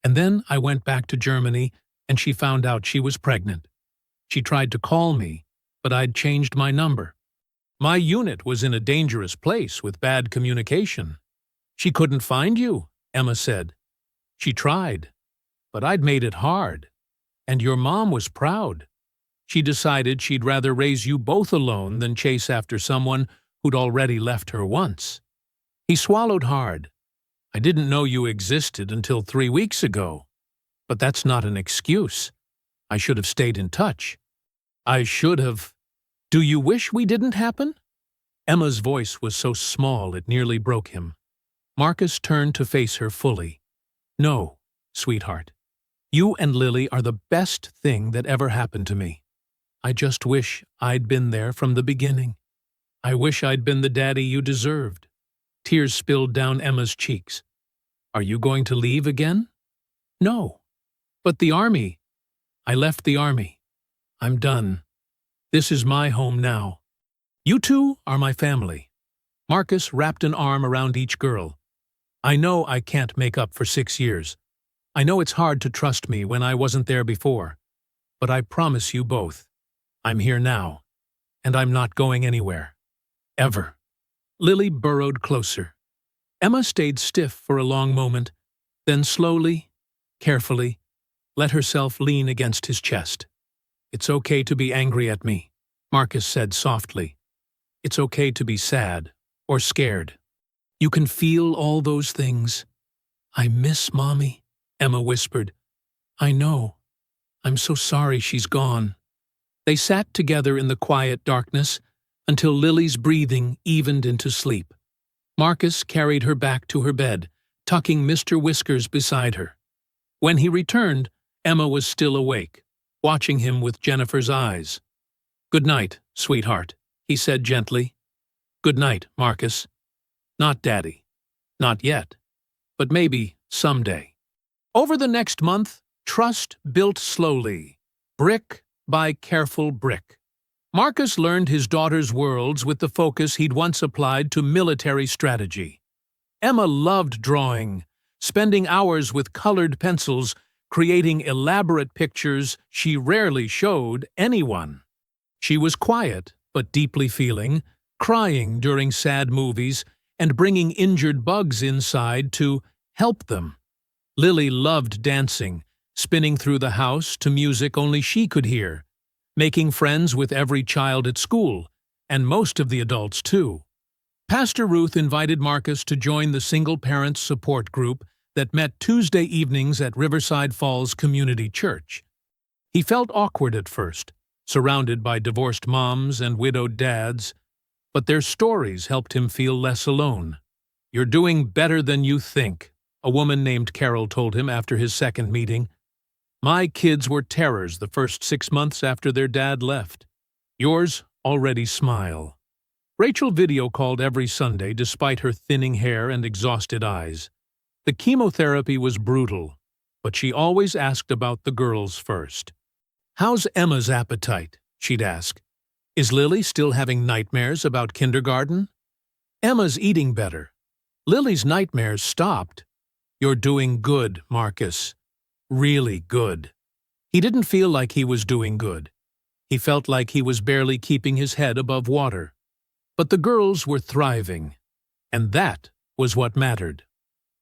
And then I went back to Germany, and she found out she was pregnant. She tried to call me, but I'd changed my number. My unit was in a dangerous place with bad communication. She couldn't find you, Emma said. She tried, but I'd made it hard. And your mom was proud. She decided she'd rather raise you both alone than chase after someone who'd already left her once. He swallowed hard. I didn't know you existed until 3 weeks ago. But that's not an excuse. I should have stayed in touch. I should have. Do you wish we didn't happen? Emma's voice was so small it nearly broke him. Marcus turned to face her fully. No, sweetheart. You and Lily are the best thing that ever happened to me. I just wish I'd been there from the beginning. I wish I'd been the daddy you deserved. Tears spilled down Emma's cheeks. Are you going to leave again? No. But the army. I left the army. I'm done. This is my home now. You two are my family. Marcus wrapped an arm around each girl. I know I can't make up for 6 years. I know it's hard to trust me when I wasn't there before. But I promise you both, I'm here now, and I'm not going anywhere. Ever. Lily burrowed closer. Emma stayed stiff for a long moment, then slowly, carefully, let herself lean against his chest. It's okay to be angry at me, Marcus said softly. It's okay to be sad or scared. You can feel all those things. I miss Mommy, Emma whispered. I know. I'm so sorry she's gone. They sat together in the quiet darkness until Lily's breathing evened into sleep. Marcus carried her back to her bed, tucking Mr. Whiskers beside her. When he returned, Emma was still awake, watching him with Jennifer's eyes. Good night, sweetheart, he said gently. Good night, Marcus. Not Daddy. Not yet. But maybe someday. Over the next month, trust built slowly, brick by careful brick. Marcus learned his daughter's worlds with the focus he'd once applied to military strategy. Emma loved drawing, spending hours with colored pencils, creating elaborate pictures she rarely showed anyone. She was quiet, but deeply feeling, crying during sad movies, and bringing injured bugs inside to help them. Lily loved dancing, spinning through the house to music only she could hear, making friends with every child at school, and most of the adults too. Pastor Ruth invited Marcus to join the single parents support group that met Tuesday evenings at Riverside Falls Community Church. He felt awkward at first, surrounded by divorced moms and widowed dads, but their stories helped him feel less alone. You're doing better than you think, a woman named Carol told him after his second meeting. My kids were terrors the first 6 months after their dad left. Yours already smile. Rachel video called every Sunday despite her thinning hair and exhausted eyes. The chemotherapy was brutal, but she always asked about the girls first. How's Emma's appetite? She'd ask. Is Lily still having nightmares about kindergarten? Emma's eating better. Lily's nightmares stopped. You're doing good, Marcus. Really good. He didn't feel like he was doing good. He felt like he was barely keeping his head above water. But the girls were thriving, and that was what mattered.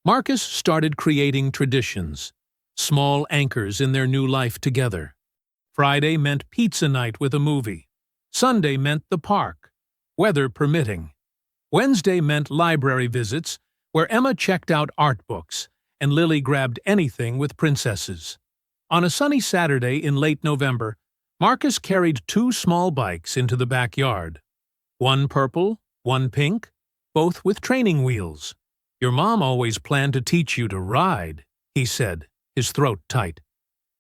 Marcus started creating traditions, small anchors in their new life together. Friday meant pizza night with a movie. Sunday meant the park, weather permitting. Wednesday meant library visits, where Emma checked out art books and Lily grabbed anything with princesses. On a sunny Saturday in late November, Marcus carried two small bikes into the backyard. One purple, one pink, both with training wheels. "Your mom always planned to teach you to ride," he said, his throat tight.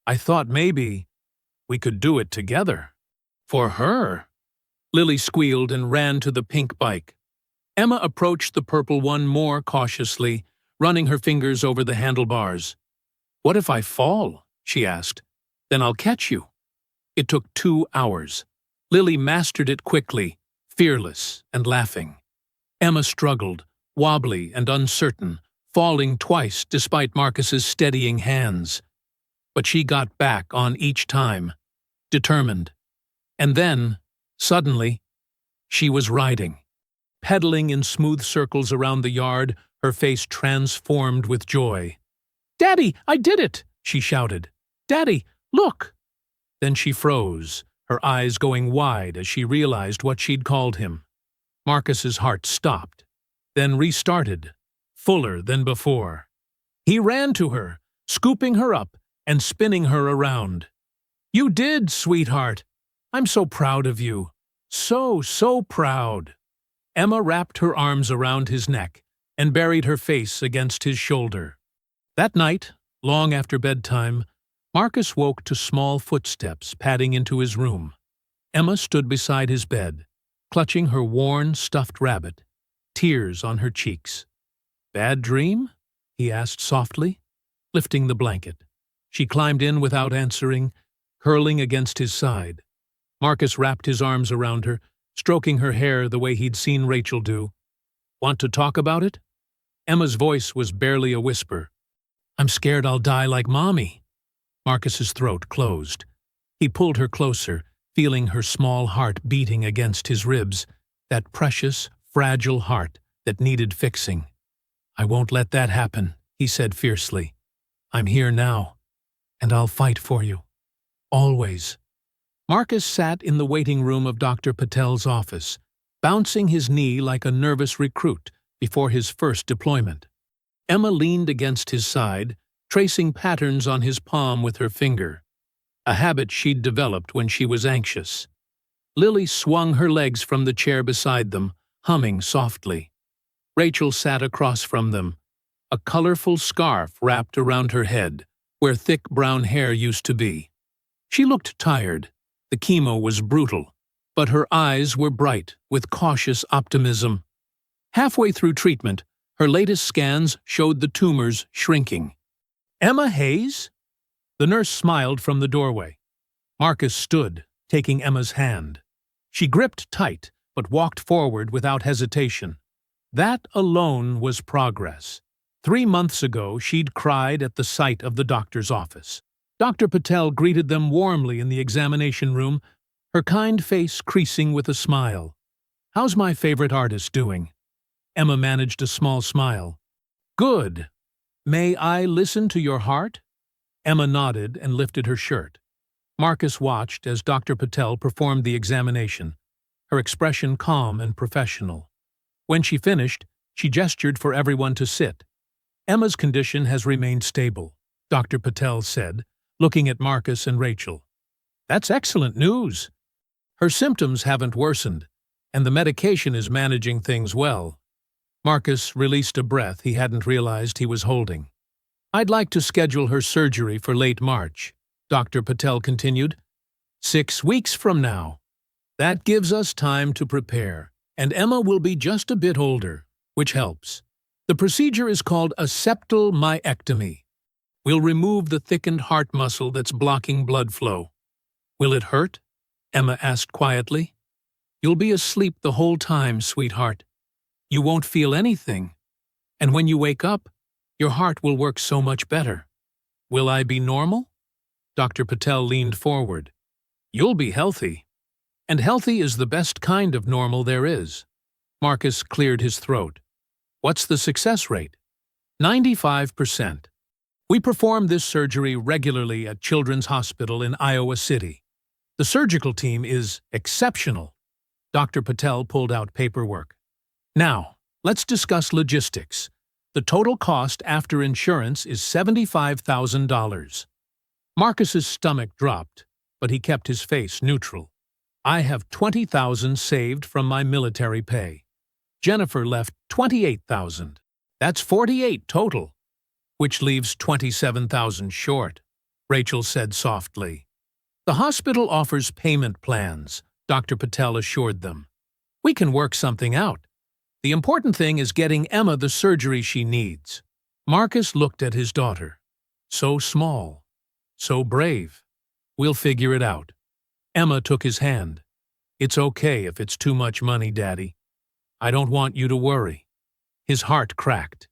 "I thought maybe we could do it together." "For her?" Lily squealed and ran to the pink bike. Emma approached the purple one more cautiously, running her fingers over the handlebars. "What if I fall?" she asked. "Then I'll catch you." It took 2 hours. Lily mastered it quickly, fearless and laughing. Emma struggled, wobbly and uncertain, falling twice despite Marcus's steadying hands. But she got back on each time, determined. And then, suddenly, she was riding. Pedaling in smooth circles around the yard, her face transformed with joy. "Daddy, I did it!" she shouted. "Daddy, look!" Then she froze, her eyes going wide as she realized what she'd called him. Marcus's heart stopped, then restarted, fuller than before. He ran to her, scooping her up and spinning her around. "You did, sweetheart! I'm so proud of you. So proud." Emma wrapped her arms around his neck and buried her face against his shoulder. That night, long after bedtime, Marcus woke to small footsteps padding into his room. Emma stood beside his bed, clutching her worn, stuffed rabbit, tears on her cheeks. "Bad dream?" he asked softly, lifting the blanket. She climbed in without answering, curling against his side. Marcus wrapped his arms around her, stroking her hair the way he'd seen Rachel do. "Want to talk about it?" Emma's voice was barely a whisper. "I'm scared I'll die like Mommy." Marcus's throat closed. He pulled her closer, feeling her small heart beating against his ribs, that precious, fragile heart that needed fixing. "I won't let that happen," he said fiercely. "I'm here now, and I'll fight for you. Always." Marcus sat in the waiting room of Dr. Patel's office, bouncing his knee like a nervous recruit before his first deployment. Emma leaned against his side, tracing patterns on his palm with her finger, a habit she'd developed when she was anxious. Lily swung her legs from the chair beside them, humming softly. Rachel sat across from them, a colorful scarf wrapped around her head, where thick brown hair used to be. She looked tired. The chemo was brutal, but her eyes were bright with cautious optimism. Halfway through treatment, her latest scans showed the tumors shrinking. "Emma Hayes?" The nurse smiled from the doorway. Marcus stood, taking Emma's hand. She gripped tight, but walked forward without hesitation. That alone was progress. 3 months ago, she'd cried at the sight of the doctor's office. Dr. Patel greeted them warmly in the examination room, her kind face creasing with a smile. "How's my favorite artist doing?" Emma managed a small smile. "Good. May I listen to your heart?" Emma nodded and lifted her shirt. Marcus watched as Dr. Patel performed the examination, her expression calm and professional. When she finished, she gestured for everyone to sit. "Emma's condition has remained stable," Dr. Patel said, looking at Marcus and Rachel. "That's excellent news. Her symptoms haven't worsened, and the medication is managing things well." Marcus released a breath he hadn't realized he was holding. "I'd like to schedule her surgery for late March," Dr. Patel continued. 6 weeks from now. That gives us time to prepare, and Emma will be just a bit older, which helps. The procedure is called a septal myectomy. We'll remove the thickened heart muscle that's blocking blood flow. "Will it hurt?" Emma asked quietly. "You'll be asleep the whole time, sweetheart. You won't feel anything. And when you wake up, your heart will work so much better." "Will I be normal?" Dr. Patel leaned forward. "You'll be healthy. And healthy is the best kind of normal there is." Marcus cleared his throat. "What's the success rate?" 95%. We perform this surgery regularly at Children's Hospital in Iowa City. The surgical team is exceptional. Dr. Patel pulled out paperwork. "Now, let's discuss logistics. The total cost after insurance is $75,000. Marcus's stomach dropped, but he kept his face neutral. I have $20,000 saved from my military pay. Jennifer left $28,000. That's $48,000 total, which leaves $27,000 short, Rachel said softly. The hospital offers payment plans, Dr. Patel assured them. We can work something out. The important thing is getting Emma the surgery she needs. Marcus looked at his daughter. So small, so brave. We'll figure it out. Emma took his hand. It's okay if it's too much money, Daddy. I don't want you to worry. His heart cracked.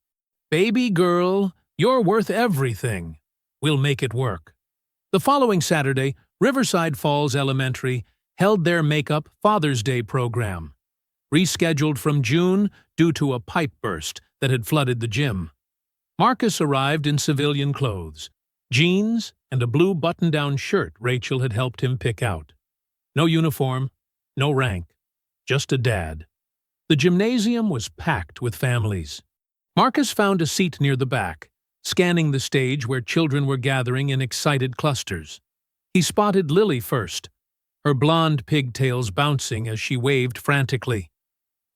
Baby girl, you're worth everything. We'll make it work. The following Saturday, Riverside Falls Elementary held their Make-Up Father's Day program, rescheduled from June due to a pipe burst that had flooded the gym. Marcus arrived in civilian clothes, jeans and a blue button-down shirt Rachel had helped him pick out. No uniform, no rank, just a dad. The gymnasium was packed with families. Marcus found a seat near the back, scanning the stage where children were gathering in excited clusters. He spotted Lily first, her blonde pigtails bouncing as she waved frantically.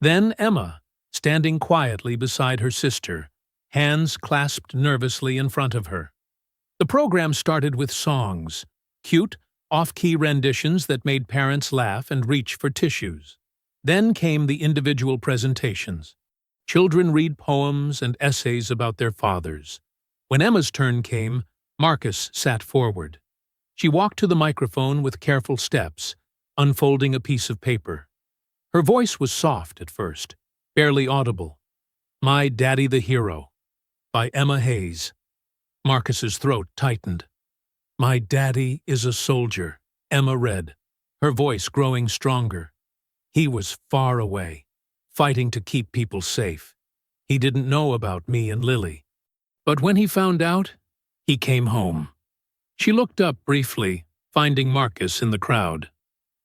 Then Emma, standing quietly beside her sister, hands clasped nervously in front of her. The program started with songs, cute, off-key renditions that made parents laugh and reach for tissues. Then came the individual presentations. Children read poems and essays about their fathers. When Emma's turn came, Marcus sat forward. She walked to the microphone with careful steps, unfolding a piece of paper. Her voice was soft at first, barely audible. My Daddy the Hero, by Emma Hayes. Marcus's throat tightened. My daddy is a soldier, Emma read, her voice growing stronger. He was far away, fighting to keep people safe. He didn't know about me and Lily. But when he found out, he came home. She looked up briefly, finding Marcus in the crowd.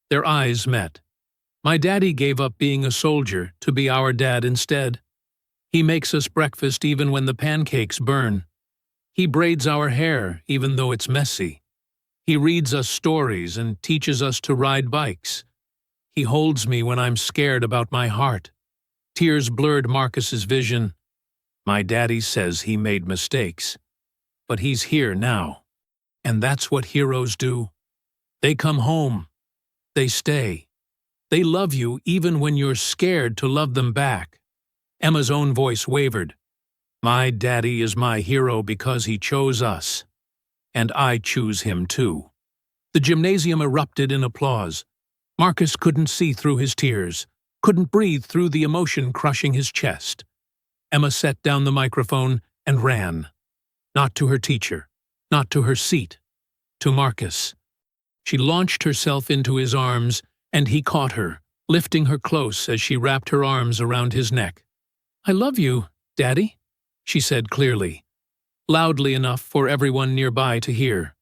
Their eyes met. My daddy gave up being a soldier to be our dad instead. He makes us breakfast even when the pancakes burn. He braids our hair even though it's messy. He reads us stories and teaches us to ride bikes. He holds me when I'm scared about my heart. Tears blurred Marcus's vision. My daddy says he made mistakes, but he's here now. And that's what heroes do. They come home. They stay. They love you even when you're scared to love them back. Emma's own voice wavered. My daddy is my hero because he chose us. And I choose him too. The gymnasium erupted in applause. Marcus couldn't see through his tears, couldn't breathe through the emotion crushing his chest. Emma set down the microphone and ran. Not to her teacher, not to her seat, to Marcus. She launched herself into his arms, and he caught her, lifting her close as she wrapped her arms around his neck. I love you, Daddy, she said clearly, loudly enough for everyone nearby to hear.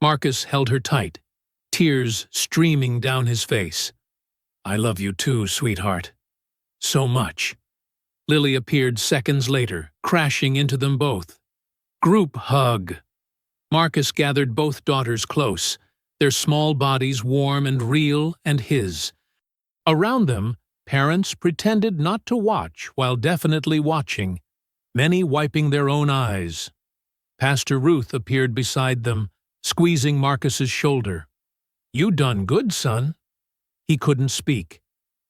Marcus held her tight, tears streaming down his face. I love you too, sweetheart. So much. Lily appeared seconds later, crashing into them both. Group hug. Marcus gathered both daughters close, their small bodies warm and real and his. Around them, parents pretended not to watch while definitely watching, many wiping their own eyes. Pastor Ruth appeared beside them, squeezing Marcus's shoulder. You done good, son. He couldn't speak,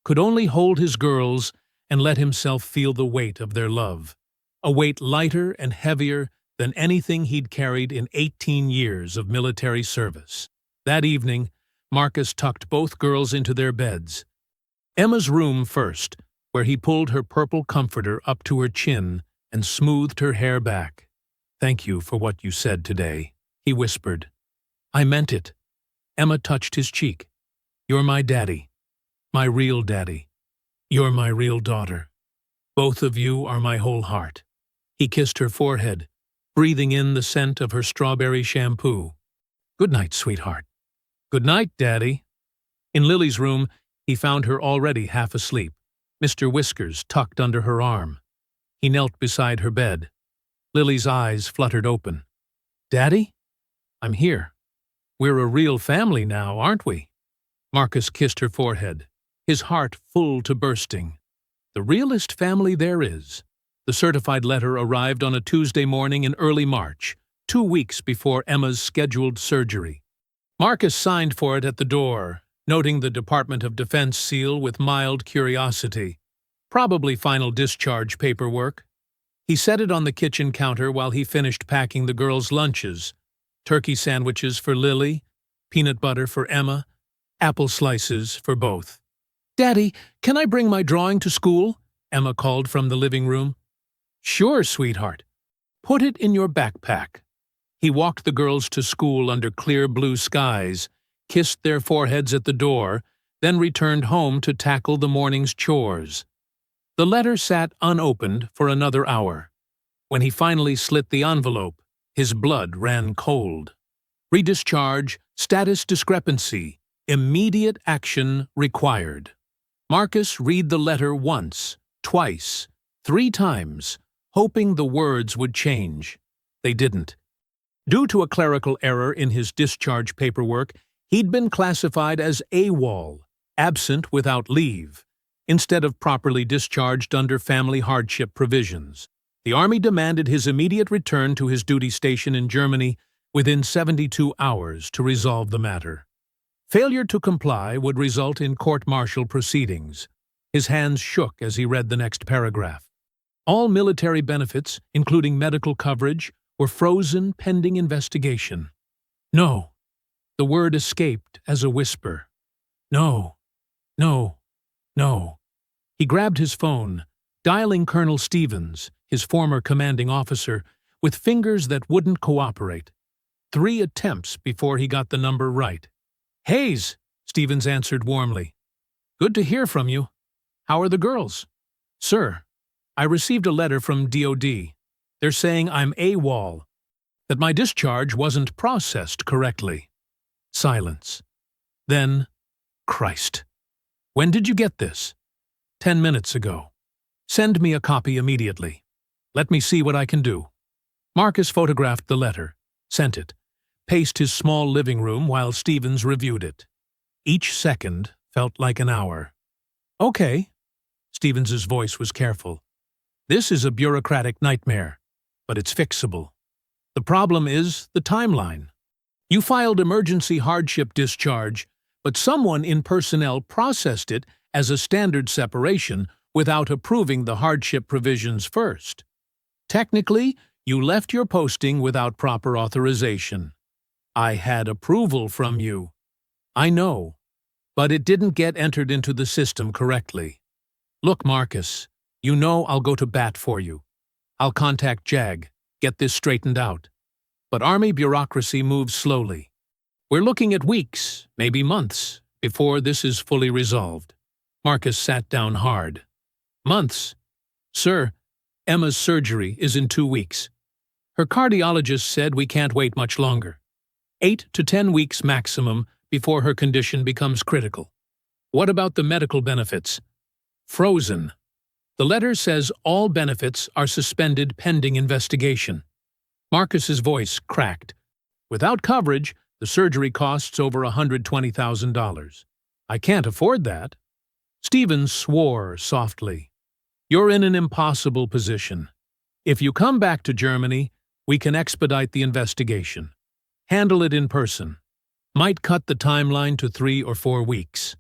could only hold his girls and let himself feel the weight of their love, a weight lighter and heavier than anything he'd carried in 18 years of military service. That evening, Marcus tucked both girls into their beds. Emma's room first, where he pulled her purple comforter up to her chin and smoothed her hair back. Thank you for what you said today, he whispered. I meant it. Emma touched his cheek. You're my daddy, my real daddy. You're my real daughter. Both of you are my whole heart. He kissed her forehead, breathing in the scent of her strawberry shampoo. Good night, sweetheart. Good night, Daddy. In Lily's room, he found her already half asleep, Mr. Whiskers tucked under her arm. He knelt beside her bed. Lily's eyes fluttered open. "Daddy? I'm here. We're a real family now, aren't we?" Marcus kissed her forehead, his heart full to bursting. The realest family there is. The certified letter arrived on a Tuesday morning in early March, 2 weeks before Emma's scheduled surgery. Marcus signed for it at the door, noting the Department of Defense seal with mild curiosity. Probably final discharge paperwork. He set it on the kitchen counter while he finished packing the girls' lunches. Turkey sandwiches for Lily, peanut butter for Emma, apple slices for both. "Daddy, can I bring my drawing to school?" Emma called from the living room. "Sure, sweetheart. Put it in your backpack." He walked the girls to school under clear blue skies, kissed their foreheads at the door, then returned home to tackle the morning's chores. The letter sat unopened for another hour. When he finally slit the envelope, his blood ran cold. Redischarge, status discrepancy, immediate action required. Marcus read the letter once, twice, 3 times, hoping the words would change. They didn't. Due to a clerical error in his discharge paperwork, he'd been classified as AWOL, absent without leave, instead of properly discharged under family hardship provisions. The Army demanded his immediate return to his duty station in Germany within 72 hours to resolve the matter. Failure to comply would result in court-martial proceedings. His hands shook as he read the next paragraph. All military benefits, including medical coverage, were frozen pending investigation. No. The word escaped as a whisper. No. No. No. He grabbed his phone, dialing Colonel Stevens, his former commanding officer, with fingers that wouldn't cooperate. 3 attempts before he got the number right. "Hayes," Stevens answered warmly. "Good to hear from you. How are the girls?" "Sir, I received a letter from DOD. They're saying I'm AWOL, that my discharge wasn't processed correctly." Silence. Then, "Christ. When did you get this?" 10 minutes ago. "Send me a copy immediately. Let me see what I can do." Marcus photographed the letter, sent it, paced his small living room while Stevens reviewed it. Each second felt like an hour. "Okay." Stevens's voice was careful. "This is a bureaucratic nightmare, but it's fixable. The problem is the timeline. You filed emergency hardship discharge, but someone in personnel processed it as a standard separation without approving the hardship provisions first. Technically, you left your posting without proper authorization. I had approval from you. I know, but it didn't get entered into the system correctly. Look, Marcus, you know I'll go to bat for you. I'll contact JAG, get this straightened out. But Army bureaucracy moves slowly. We're looking at weeks, maybe months, before this is fully resolved." Marcus sat down hard. "Months? Sir, Emma's surgery is in 2 weeks. Her cardiologist said we can't wait much longer. 8 to 10 weeks maximum before her condition becomes critical. What about the medical benefits?" "Frozen. The letter says all benefits are suspended pending investigation." Marcus's voice cracked. "Without coverage, the surgery costs over $120,000. I can't afford that." Stevens swore softly. "You're in an impossible position. If you come back to Germany, we can expedite the investigation. Handle it in person. Might cut the timeline to 3 or 4 weeks.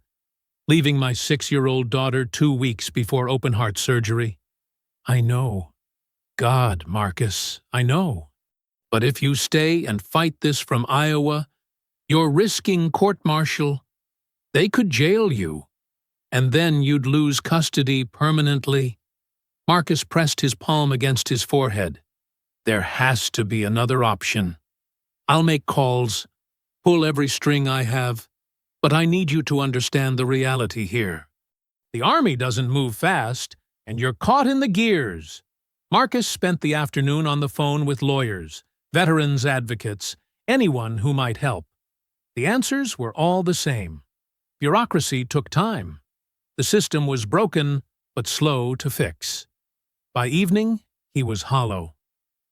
Leaving my 6-year-old daughter 2 weeks before open-heart surgery. I know. God, Marcus, I know. But if you stay and fight this from Iowa, you're risking court-martial. They could jail you, and then you'd lose custody permanently." Marcus pressed his palm against his forehead. "There has to be another option. I'll make calls, pull every string I have, but I need you to understand the reality here. The Army doesn't move fast, and you're caught in the gears." Marcus spent the afternoon on the phone with lawyers, veterans advocates, anyone who might help. The answers were all the same. Bureaucracy took time. The system was broken, but slow to fix. By evening, he was hollow,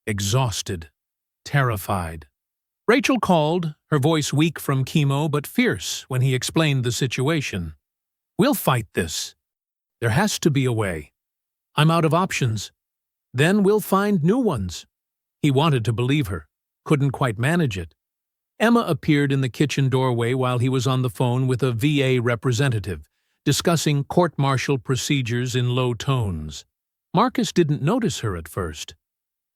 exhausted, terrified. Rachel called, her voice weak from chemo but fierce when he explained the situation. "We'll fight this. There has to be a way. I'm out of options. Then we'll find new ones." He wanted to believe her, couldn't quite manage it. Emma appeared in the kitchen doorway while he was on the phone with a VA representative, discussing court-martial procedures in low tones. Marcus didn't notice her at first.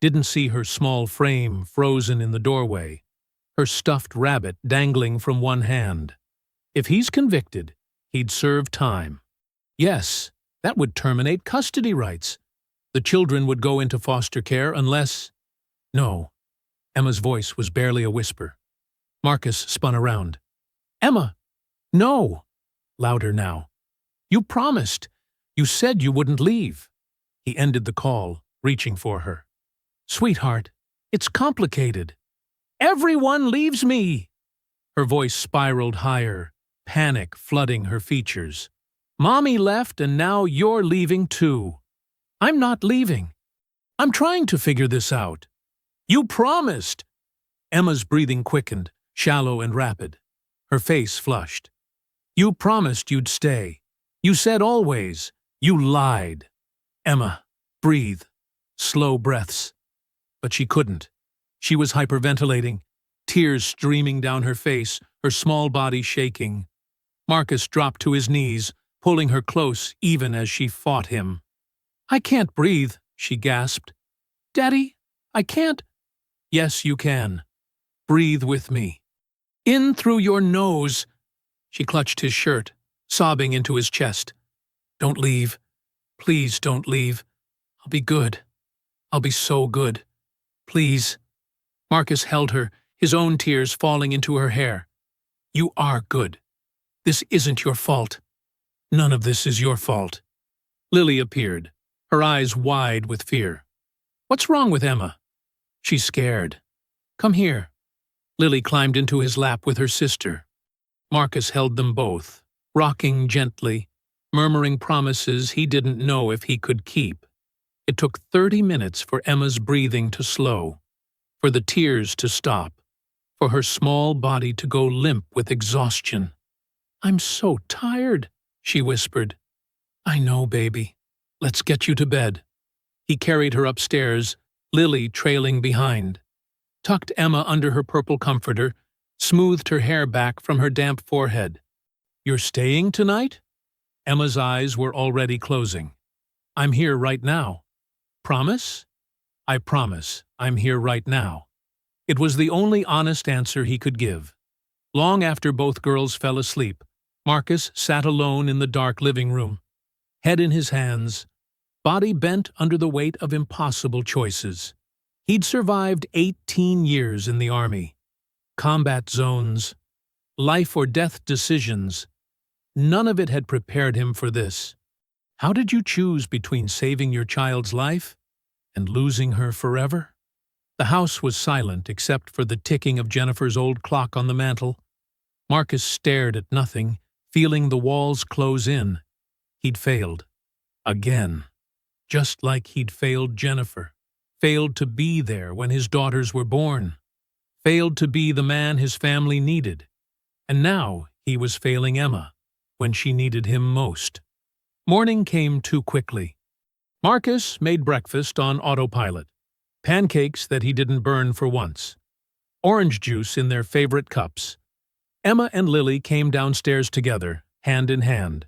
Didn't see her small frame frozen in the doorway, her stuffed rabbit dangling from one hand. If he's convicted, he'd serve time. Yes, that would terminate custody rights. The children would go into foster care unless… No. Emma's voice was barely a whisper. Marcus spun around. "Emma! No!" Louder now. "You promised. You said you wouldn't leave." He ended the call, reaching for her. "Sweetheart, it's complicated. Everyone leaves me!" Her voice spiraled higher, panic flooding her features. "Mommy left and now you're leaving too." "I'm not leaving. I'm trying to figure this out." "You promised!" Emma's breathing quickened, shallow and rapid. Her face flushed. "You promised you'd stay. You said always. You lied." "Emma, breathe." Slow breaths. But she couldn't. She was hyperventilating, tears streaming down her face, her small body shaking. Marcus dropped to his knees, pulling her close even as she fought him. "I can't breathe," she gasped. "Daddy, I can't." "Yes, you can. Breathe with me. In through your nose." She clutched his shirt, sobbing into his chest. "Don't leave. Please don't leave. I'll be good. I'll be so good. Please." Marcus held her, his own tears falling into her hair. "You are good. This isn't your fault. None of this is your fault." Lily appeared, her eyes wide with fear. "What's wrong with Emma?" "She's scared. Come here." Lily climbed into his lap with her sister. Marcus held them both, rocking gently, murmuring promises he didn't know if he could keep. It took 30 minutes for Emma's breathing to slow, for the tears to stop, for her small body to go limp with exhaustion. "I'm so tired," she whispered. "I know, baby. Let's get you to bed." He carried her upstairs, Lily trailing behind. Tucked Emma under her purple comforter, smoothed her hair back from her damp forehead. "You're staying tonight?" Emma's eyes were already closing. "I'm here right now." "Promise?" "I promise. I'm here right now." It was the only honest answer he could give. Long after both girls fell asleep, Marcus sat alone in the dark living room, head in his hands, body bent under the weight of impossible choices. He'd survived 18 years in the Army. Combat zones, life or death decisions. None of it had prepared him for this. How did you choose between saving your child's life and losing her forever? The house was silent except for the ticking of Jennifer's old clock on the mantel. Marcus stared at nothing, feeling the walls close in. He'd failed. Again. Just like he'd failed Jennifer. Failed to be there when his daughters were born. Failed to be the man his family needed. And now he was failing Emma when she needed him most. Morning came too quickly. Marcus made breakfast on autopilot. Pancakes that he didn't burn for once. Orange juice in their favorite cups. Emma and Lily came downstairs together, hand in hand.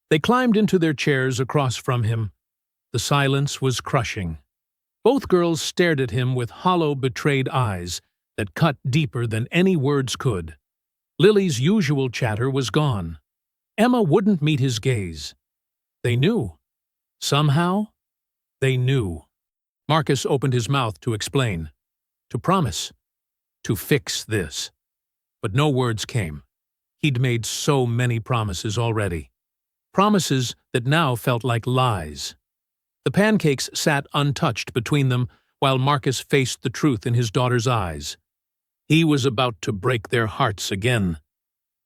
They climbed into their chairs across from him. The silence was crushing. Both girls stared at him with hollow, betrayed eyes that cut deeper than any words could. Lily's usual chatter was gone. Emma wouldn't meet his gaze. They knew. Somehow, they knew. Marcus opened his mouth to explain, to promise, to fix this. But no words came. He'd made so many promises already. Promises that now felt like lies. The pancakes sat untouched between them while Marcus faced the truth in his daughter's eyes. He was about to break their hearts again.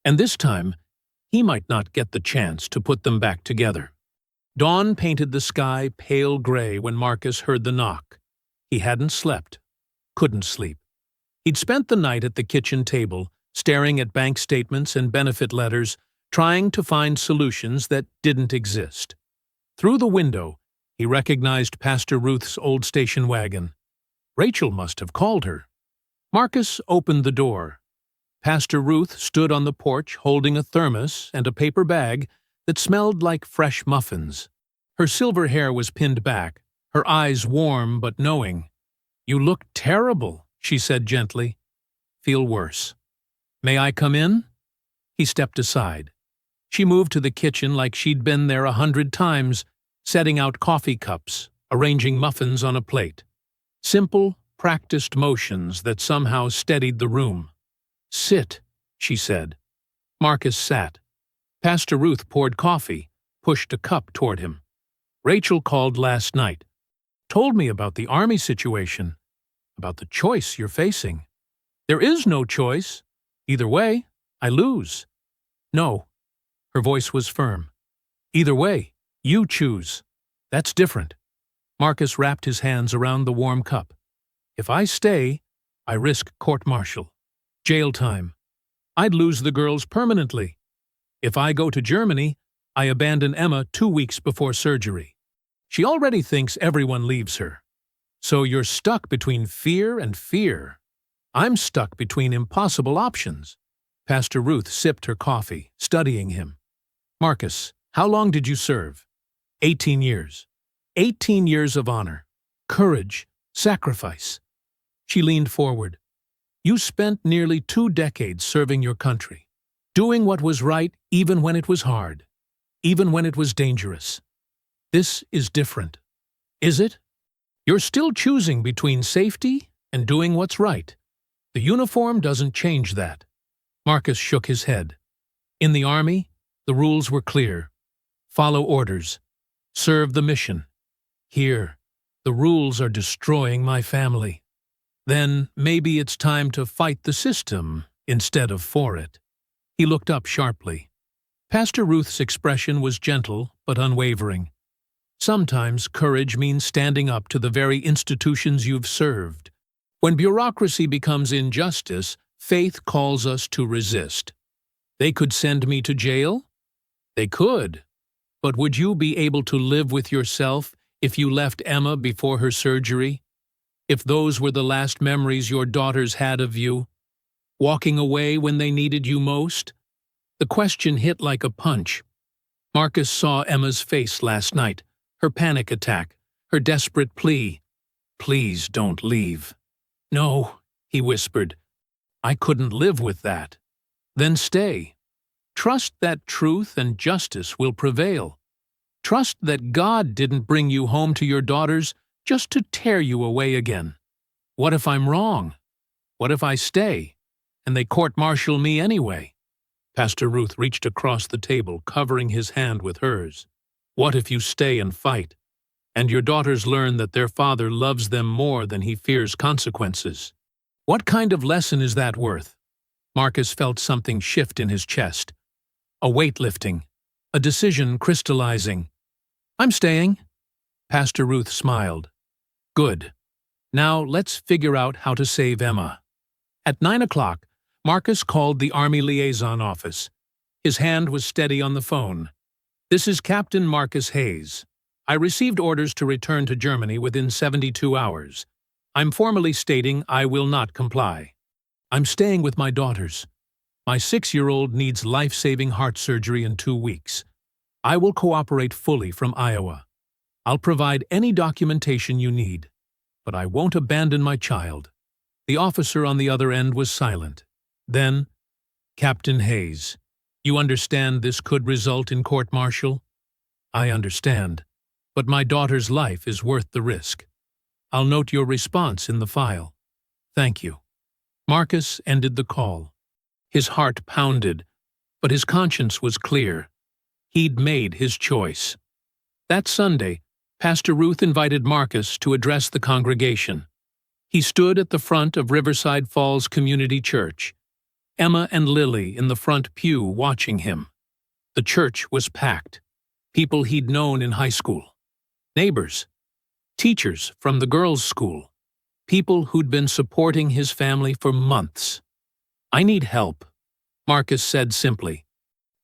And this time, he might not get the chance to put them back together. Dawn painted the sky pale gray when Marcus heard the knock. He hadn't slept, couldn't sleep. He'd spent the night at the kitchen table, staring at bank statements and benefit letters, trying to find solutions that didn't exist. Through the window, he recognized Pastor Ruth's old station wagon. Rachel must have called her. Marcus opened the door. Pastor Ruth stood on the porch holding a thermos and a paper bag that smelled like fresh muffins. Her silver hair was pinned back, her eyes warm but knowing. "You look terrible," she said gently. "Feel worse. May I come in?" He stepped aside. She moved to the kitchen like she'd been there 100 times, setting out coffee cups, arranging muffins on a plate. Simple, practiced motions that somehow steadied the room. "Sit," she said. Marcus sat. Pastor Ruth poured coffee, pushed a cup toward him. "Rachel called last night. Told me about the army situation, about the choice you're facing." "There is no choice. Either way, I lose." "No." Her voice was firm. "Either way, you choose. That's different." Marcus wrapped his hands around the warm cup. "If I stay, I risk court-martial. Jail time. I'd lose the girls permanently. If I go to Germany, I abandon Emma 2 weeks before surgery. She already thinks everyone leaves her. So you're stuck between fear and fear. I'm stuck between impossible options." Pastor Ruth sipped her coffee, studying him. "Marcus, how long did you serve?" 18 years. 18 years of honor, courage, sacrifice." She leaned forward. "You spent nearly 2 decades serving your country, doing what was right even when it was hard, even when it was dangerous. This is different. Is it? You're still choosing between safety and doing what's right. The uniform doesn't change that." Marcus shook his head. "In the army, the rules were clear. Follow orders. Serve the mission. Here, the rules are destroying my family. Then maybe it's time to fight the system instead of for it." He looked up sharply. Pastor Ruth's expression was gentle but unwavering. "Sometimes courage means standing up to the very institutions you've served. When bureaucracy becomes injustice, faith calls us to resist. They could send me to jail? They could. But would you be able to live with yourself if you left Emma before her surgery? If those were the last memories your daughters had of you? Walking away when they needed you most?" The question hit like a punch. Marcus saw Emma's face last night, her panic attack, her desperate plea. "Please don't leave." "No," he whispered. "I couldn't live with that." "Then stay. Trust that truth and justice will prevail. Trust that God didn't bring you home to your daughters just to tear you away again. What if I'm wrong? What if I stay, and they court-martial me anyway?" Pastor Ruth reached across the table, covering his hand with hers. "What if you stay and fight, and your daughters learn that their father loves them more than he fears consequences? What kind of lesson is that worth?" Marcus felt something shift in his chest. A weight lifting, a decision crystallizing. "I'm staying." Pastor Ruth smiled. "Good. Now let's figure out how to save Emma." At 9 o'clock, Marcus called the Army Liaison Office. His hand was steady on the phone. "This is Captain Marcus Hayes. I received orders to return to Germany within 72 hours. I'm formally stating I will not comply. I'm staying with my daughters. My 6-year-old needs life-saving heart surgery in 2 weeks. I will cooperate fully from Iowa. I'll provide any documentation you need, but I won't abandon my child." The officer on the other end was silent. Then, "Captain Hayes, you understand this could result in court-martial?" "I understand, but my daughter's life is worth the risk. I'll note your response in the file. Thank you." Marcus ended the call. His heart pounded, but his conscience was clear. He'd made his choice. That Sunday, Pastor Ruth invited Marcus to address the congregation. He stood at the front of Riverside Falls Community Church, Emma and Lily in the front pew watching him. The church was packed. people he'd known in high school, neighbors, teachers from the girls' school, people who'd been supporting his family for months. "I need help," Marcus said simply.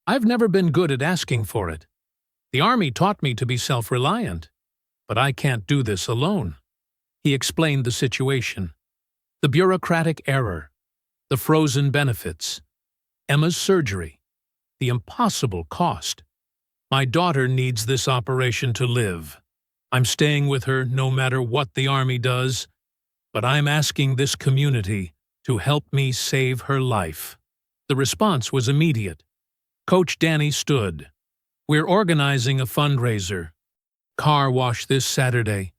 "I've never been good at asking for it. The Army taught me to be self-reliant, but I can't do this alone." He explained the situation, the bureaucratic error, the frozen benefits, Emma's surgery, the impossible cost. "My daughter needs this operation to live. I'm staying with her no matter what the Army does, but I'm asking this community to help me save her life." The response was immediate. Coach Danny stood. "We're organizing a fundraiser. Car wash this Saturday.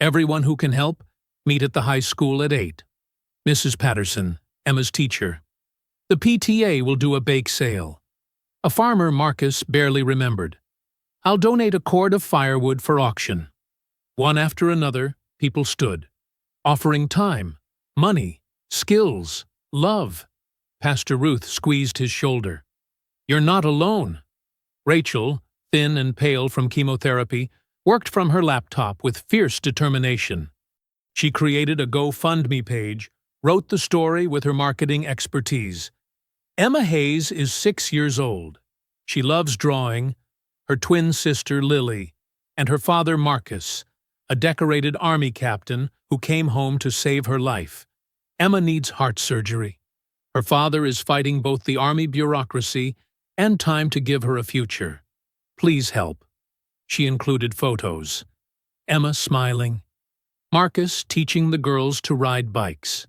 Everyone who can help, meet at the high school at 8. Mrs. Patterson, Emma's teacher. The PTA will do a bake sale." A farmer Marcus barely remembered. "I'll donate a cord of firewood for auction." One after another, people stood, offering time, money, skills, love. Pastor Ruth squeezed his shoulder. "You're not alone." Rachel, thin and pale from chemotherapy, worked from her laptop with fierce determination. She created a GoFundMe page, wrote the story with her marketing expertise. Emma Hayes is 6 years old. She loves drawing, her twin sister Lily, and her father Marcus, a decorated Army captain who came home to save her life. Emma needs heart surgery. Her father is fighting both the Army bureaucracy and time to give her a future. Please help. She included photos. Emma smiling. Marcus teaching the girls to ride bikes.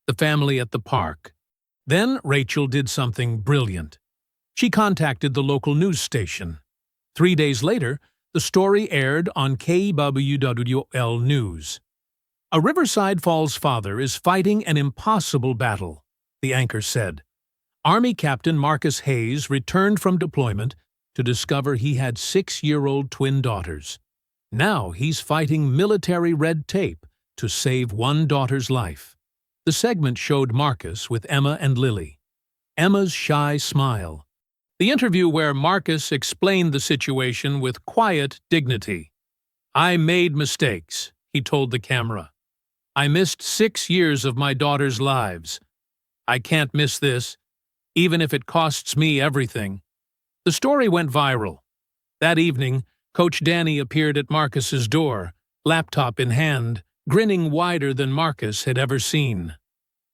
The family at the park. Then Rachel did something brilliant. She contacted the local news station. 3 days later, the story aired on KWWL News. "A Riverside Falls father is fighting an impossible battle," the anchor said. Army Captain Marcus Hayes returned from deployment to discover he had 6-year-old twin daughters. Now he's fighting military red tape to save one daughter's life. The segment showed Marcus with Emma and Lily. Emma's shy smile. The interview where Marcus explained the situation with quiet dignity. "I made mistakes," he told the camera. "I missed 6 years of my daughter's lives. I can't miss this, even if it costs me everything." The story went viral. That evening, Coach Danny appeared at Marcus's door, laptop in hand, grinning wider than Marcus had ever seen.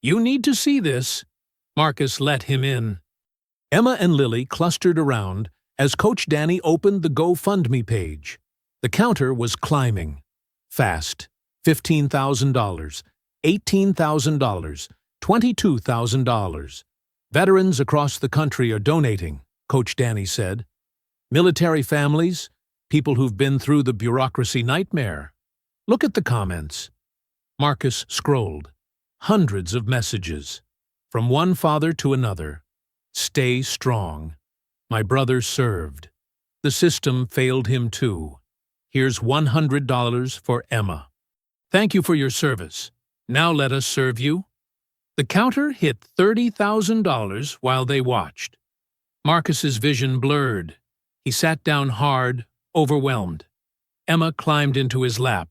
"You need to see this." Marcus let him in. Emma and Lily clustered around as Coach Danny opened the GoFundMe page. The counter was climbing. Fast. $15,000, $18,000, $22,000. "Veterans across the country are donating," Coach Danny said. "Military families, people who've been through the bureaucracy nightmare. Look at the comments." Marcus scrolled. Hundreds of messages. From one father to another. "Stay strong. My brother served. The system failed him too. Here's $100 for Emma. Thank you for your service. Now let us serve you." The counter hit $30,000 while they watched. Marcus's vision blurred. He sat down hard, overwhelmed. Emma climbed into his lap.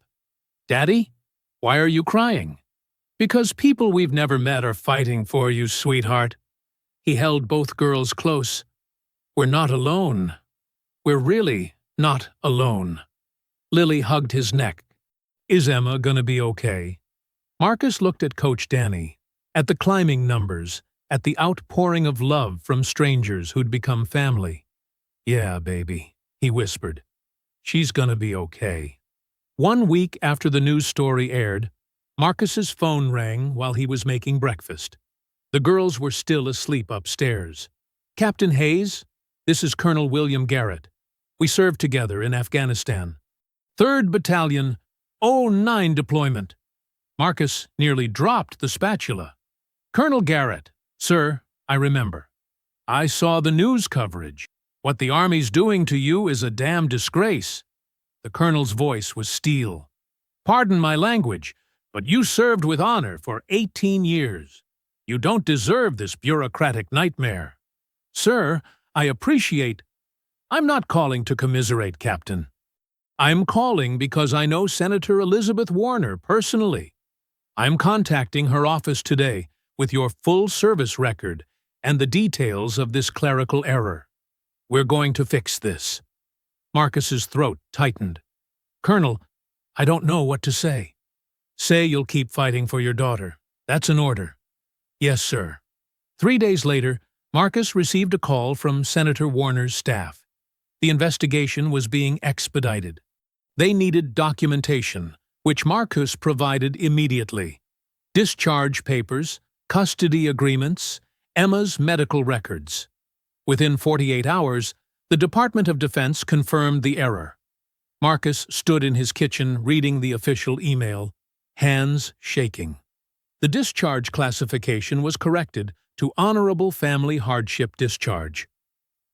"Daddy, why are you crying?" "Because people we've never met are fighting for you, sweetheart." He held both girls close. "We're not alone. We're really not alone." Lily hugged his neck. "Is Emma gonna be okay?" Marcus looked at Coach Danny, at the climbing numbers, at the outpouring of love from strangers who'd become family. "Yeah, baby," he whispered. "She's gonna be okay." 1 week after the news story aired, Marcus's phone rang while he was making breakfast. The girls were still asleep upstairs. "Captain Hayes, this is Colonel William Garrett. We served together in Afghanistan. 3rd Battalion, 09 deployment." Marcus nearly dropped the spatula. "Colonel Garrett, sir, I remember. I saw the news coverage. What the Army's doing to you is a damn disgrace." The colonel's voice was steel. "Pardon my language, but you served with honor for 18 years. You don't deserve this bureaucratic nightmare." "Sir, I appreciate—" I'm not calling to commiserate, Captain. I'm calling because I know Senator Elizabeth Warner personally. I'm contacting her office today with your full service record and the details of this clerical error. We're going to fix this." Marcus's throat tightened. "Colonel, I don't know what to say." "Say you'll keep fighting for your daughter. That's an order." "Yes, sir." 3 days later, Marcus received a call from Senator Warner's staff. The investigation was being expedited. They needed documentation, which Marcus provided immediately. Discharge papers, custody agreements, Emma's medical records. Within 48 hours, the Department of Defense confirmed the error. Marcus stood in his kitchen reading the official email, hands shaking. The discharge classification was corrected to Honorable Family Hardship Discharge.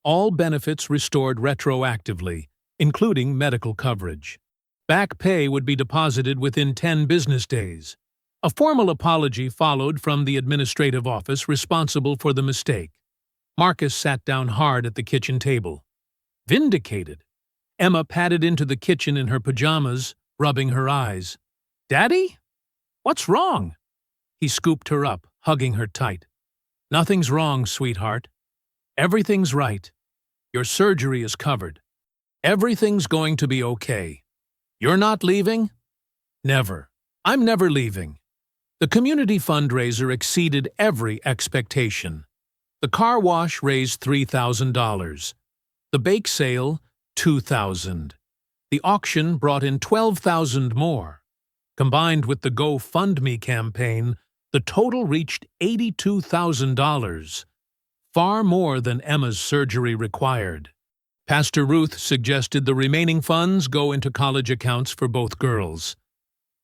All benefits restored retroactively, including medical coverage. Back pay would be deposited within 10 business days. A formal apology followed from the administrative office responsible for the mistake. Marcus sat down hard at the kitchen table. Vindicated. Emma padded into the kitchen in her pajamas, rubbing her eyes. "Daddy? What's wrong?" He scooped her up, hugging her tight. "Nothing's wrong, sweetheart. Everything's right. Your surgery is covered. Everything's going to be okay. You're not leaving?" "Never. I'm never leaving." The community fundraiser exceeded every expectation. The car wash raised $3,000. The bake sale, $2,000. The auction brought in $12,000 more. Combined with the GoFundMe campaign, the total reached $82,000, far more than Emma's surgery required. Pastor Ruth suggested the remaining funds go into college accounts for both girls.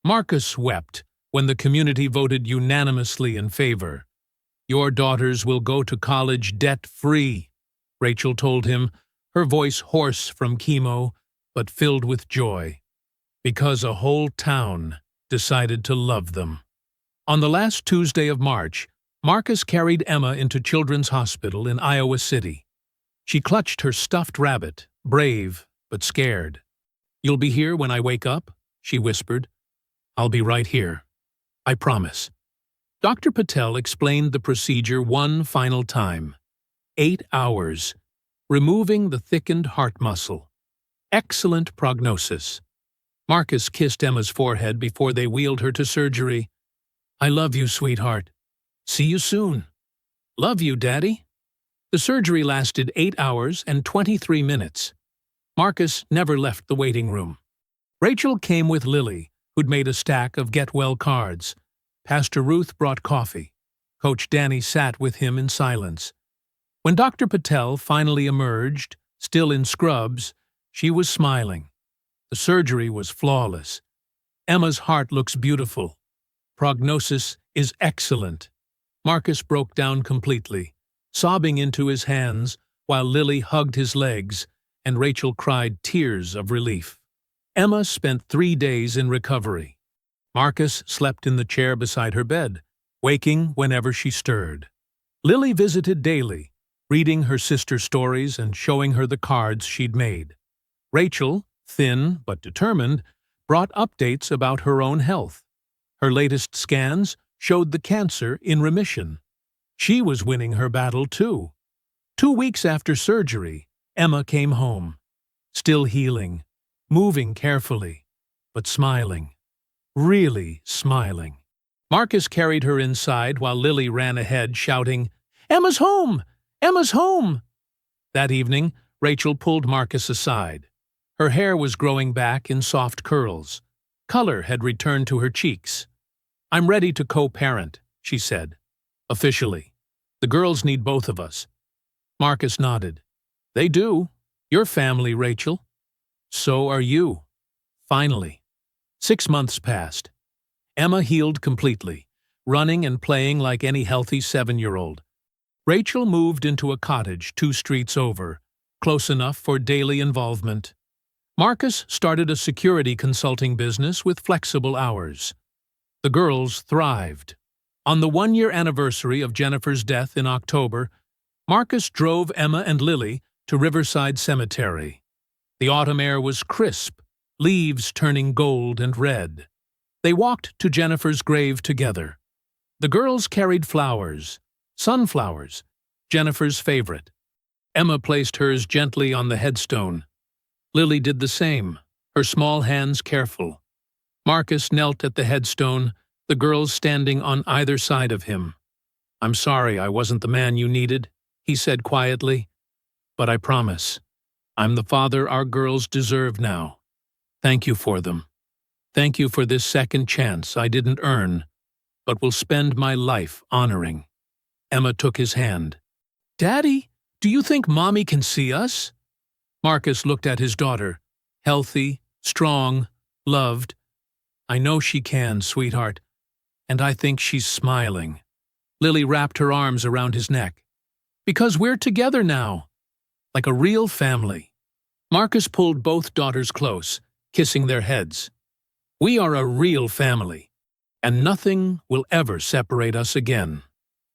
Marcus wept when the community voted unanimously in favor. "Your daughters will go to college debt-free," Rachel told him, her voice hoarse from chemo, but filled with joy. "Because a whole town decided to love them." On the last Tuesday of March, Marcus carried Emma into Children's Hospital in Iowa City. She clutched her stuffed rabbit, brave but scared. "You'll be here when I wake up?" she whispered. "I'll be right here. I promise." Dr. Patel explained the procedure one final time. 8 hours, removing the thickened heart muscle. Excellent prognosis. Marcus kissed Emma's forehead before they wheeled her to surgery. "I love you, sweetheart. See you soon." "Love you, Daddy." The surgery lasted 8 hours and 23 minutes. Marcus never left the waiting room. Rachel came with Lily, who'd made a stack of get-well cards. Pastor Ruth brought coffee. Coach Danny sat with him in silence. When Dr. Patel finally emerged, still in scrubs, she was smiling. The surgery was flawless. "Emma's heart looks beautiful. Prognosis is excellent." Marcus broke down completely, sobbing into his hands while Lily hugged his legs and Rachel cried tears of relief. Emma spent 3 days in recovery. Marcus slept in the chair beside her bed, waking whenever she stirred. Lily visited daily, reading her sister's stories and showing her the cards she'd made. Rachel, thin but determined, brought updates about her own health. Her latest scans showed the cancer in remission. She was winning her battle, too. 2 weeks after surgery, Emma came home, still healing, moving carefully, but smiling. Really smiling. Marcus carried her inside while Lily ran ahead, shouting, "Emma's home! Emma's home!" That evening, Rachel pulled Marcus aside. Her hair was growing back in soft curls. Color had returned to her cheeks. "I'm ready to co-parent," she said. "Officially. The girls need both of us." Marcus nodded. "They do. Your family, Rachel." "So are you." Finally. 6 months passed. Emma healed completely, running and playing like any healthy 7-year-old. Rachel moved into a cottage 2 streets over, close enough for daily involvement. Marcus started a security consulting business with flexible hours. The girls thrived. On the 1-year anniversary of Jennifer's death in October, Marcus drove Emma and Lily to Riverside Cemetery. The autumn air was crisp, leaves turning gold and red. They walked to Jennifer's grave together. The girls carried flowers, sunflowers, Jennifer's favorite. Emma placed hers gently on the headstone. Lily did the same, her small hands careful. Marcus knelt at the headstone, the girls standing on either side of him. "I'm sorry I wasn't the man you needed," he said quietly. "But I promise, I'm the father our girls deserve now. Thank you for them. Thank you for this second chance I didn't earn, but will spend my life honoring." Emma took his hand. "Daddy, do you think Mommy can see us?" Marcus looked at his daughter, healthy, strong, loved. "I know she can, sweetheart, and I think she's smiling." Lily wrapped her arms around his neck. "Because we're together now, like a real family." Marcus pulled both daughters close, kissing their heads. "We are a real family, and nothing will ever separate us again."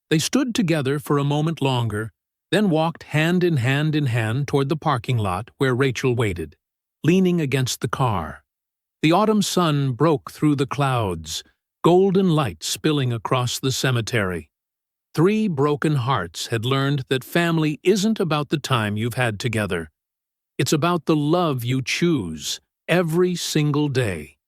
They stood together for a moment longer, then walked hand in hand toward the parking lot where Rachel waited, leaning against the car. The autumn sun broke through the clouds, golden light spilling across the cemetery. 3 broken hearts had learned that family isn't about the time you've had together. It's about the love you choose every single day.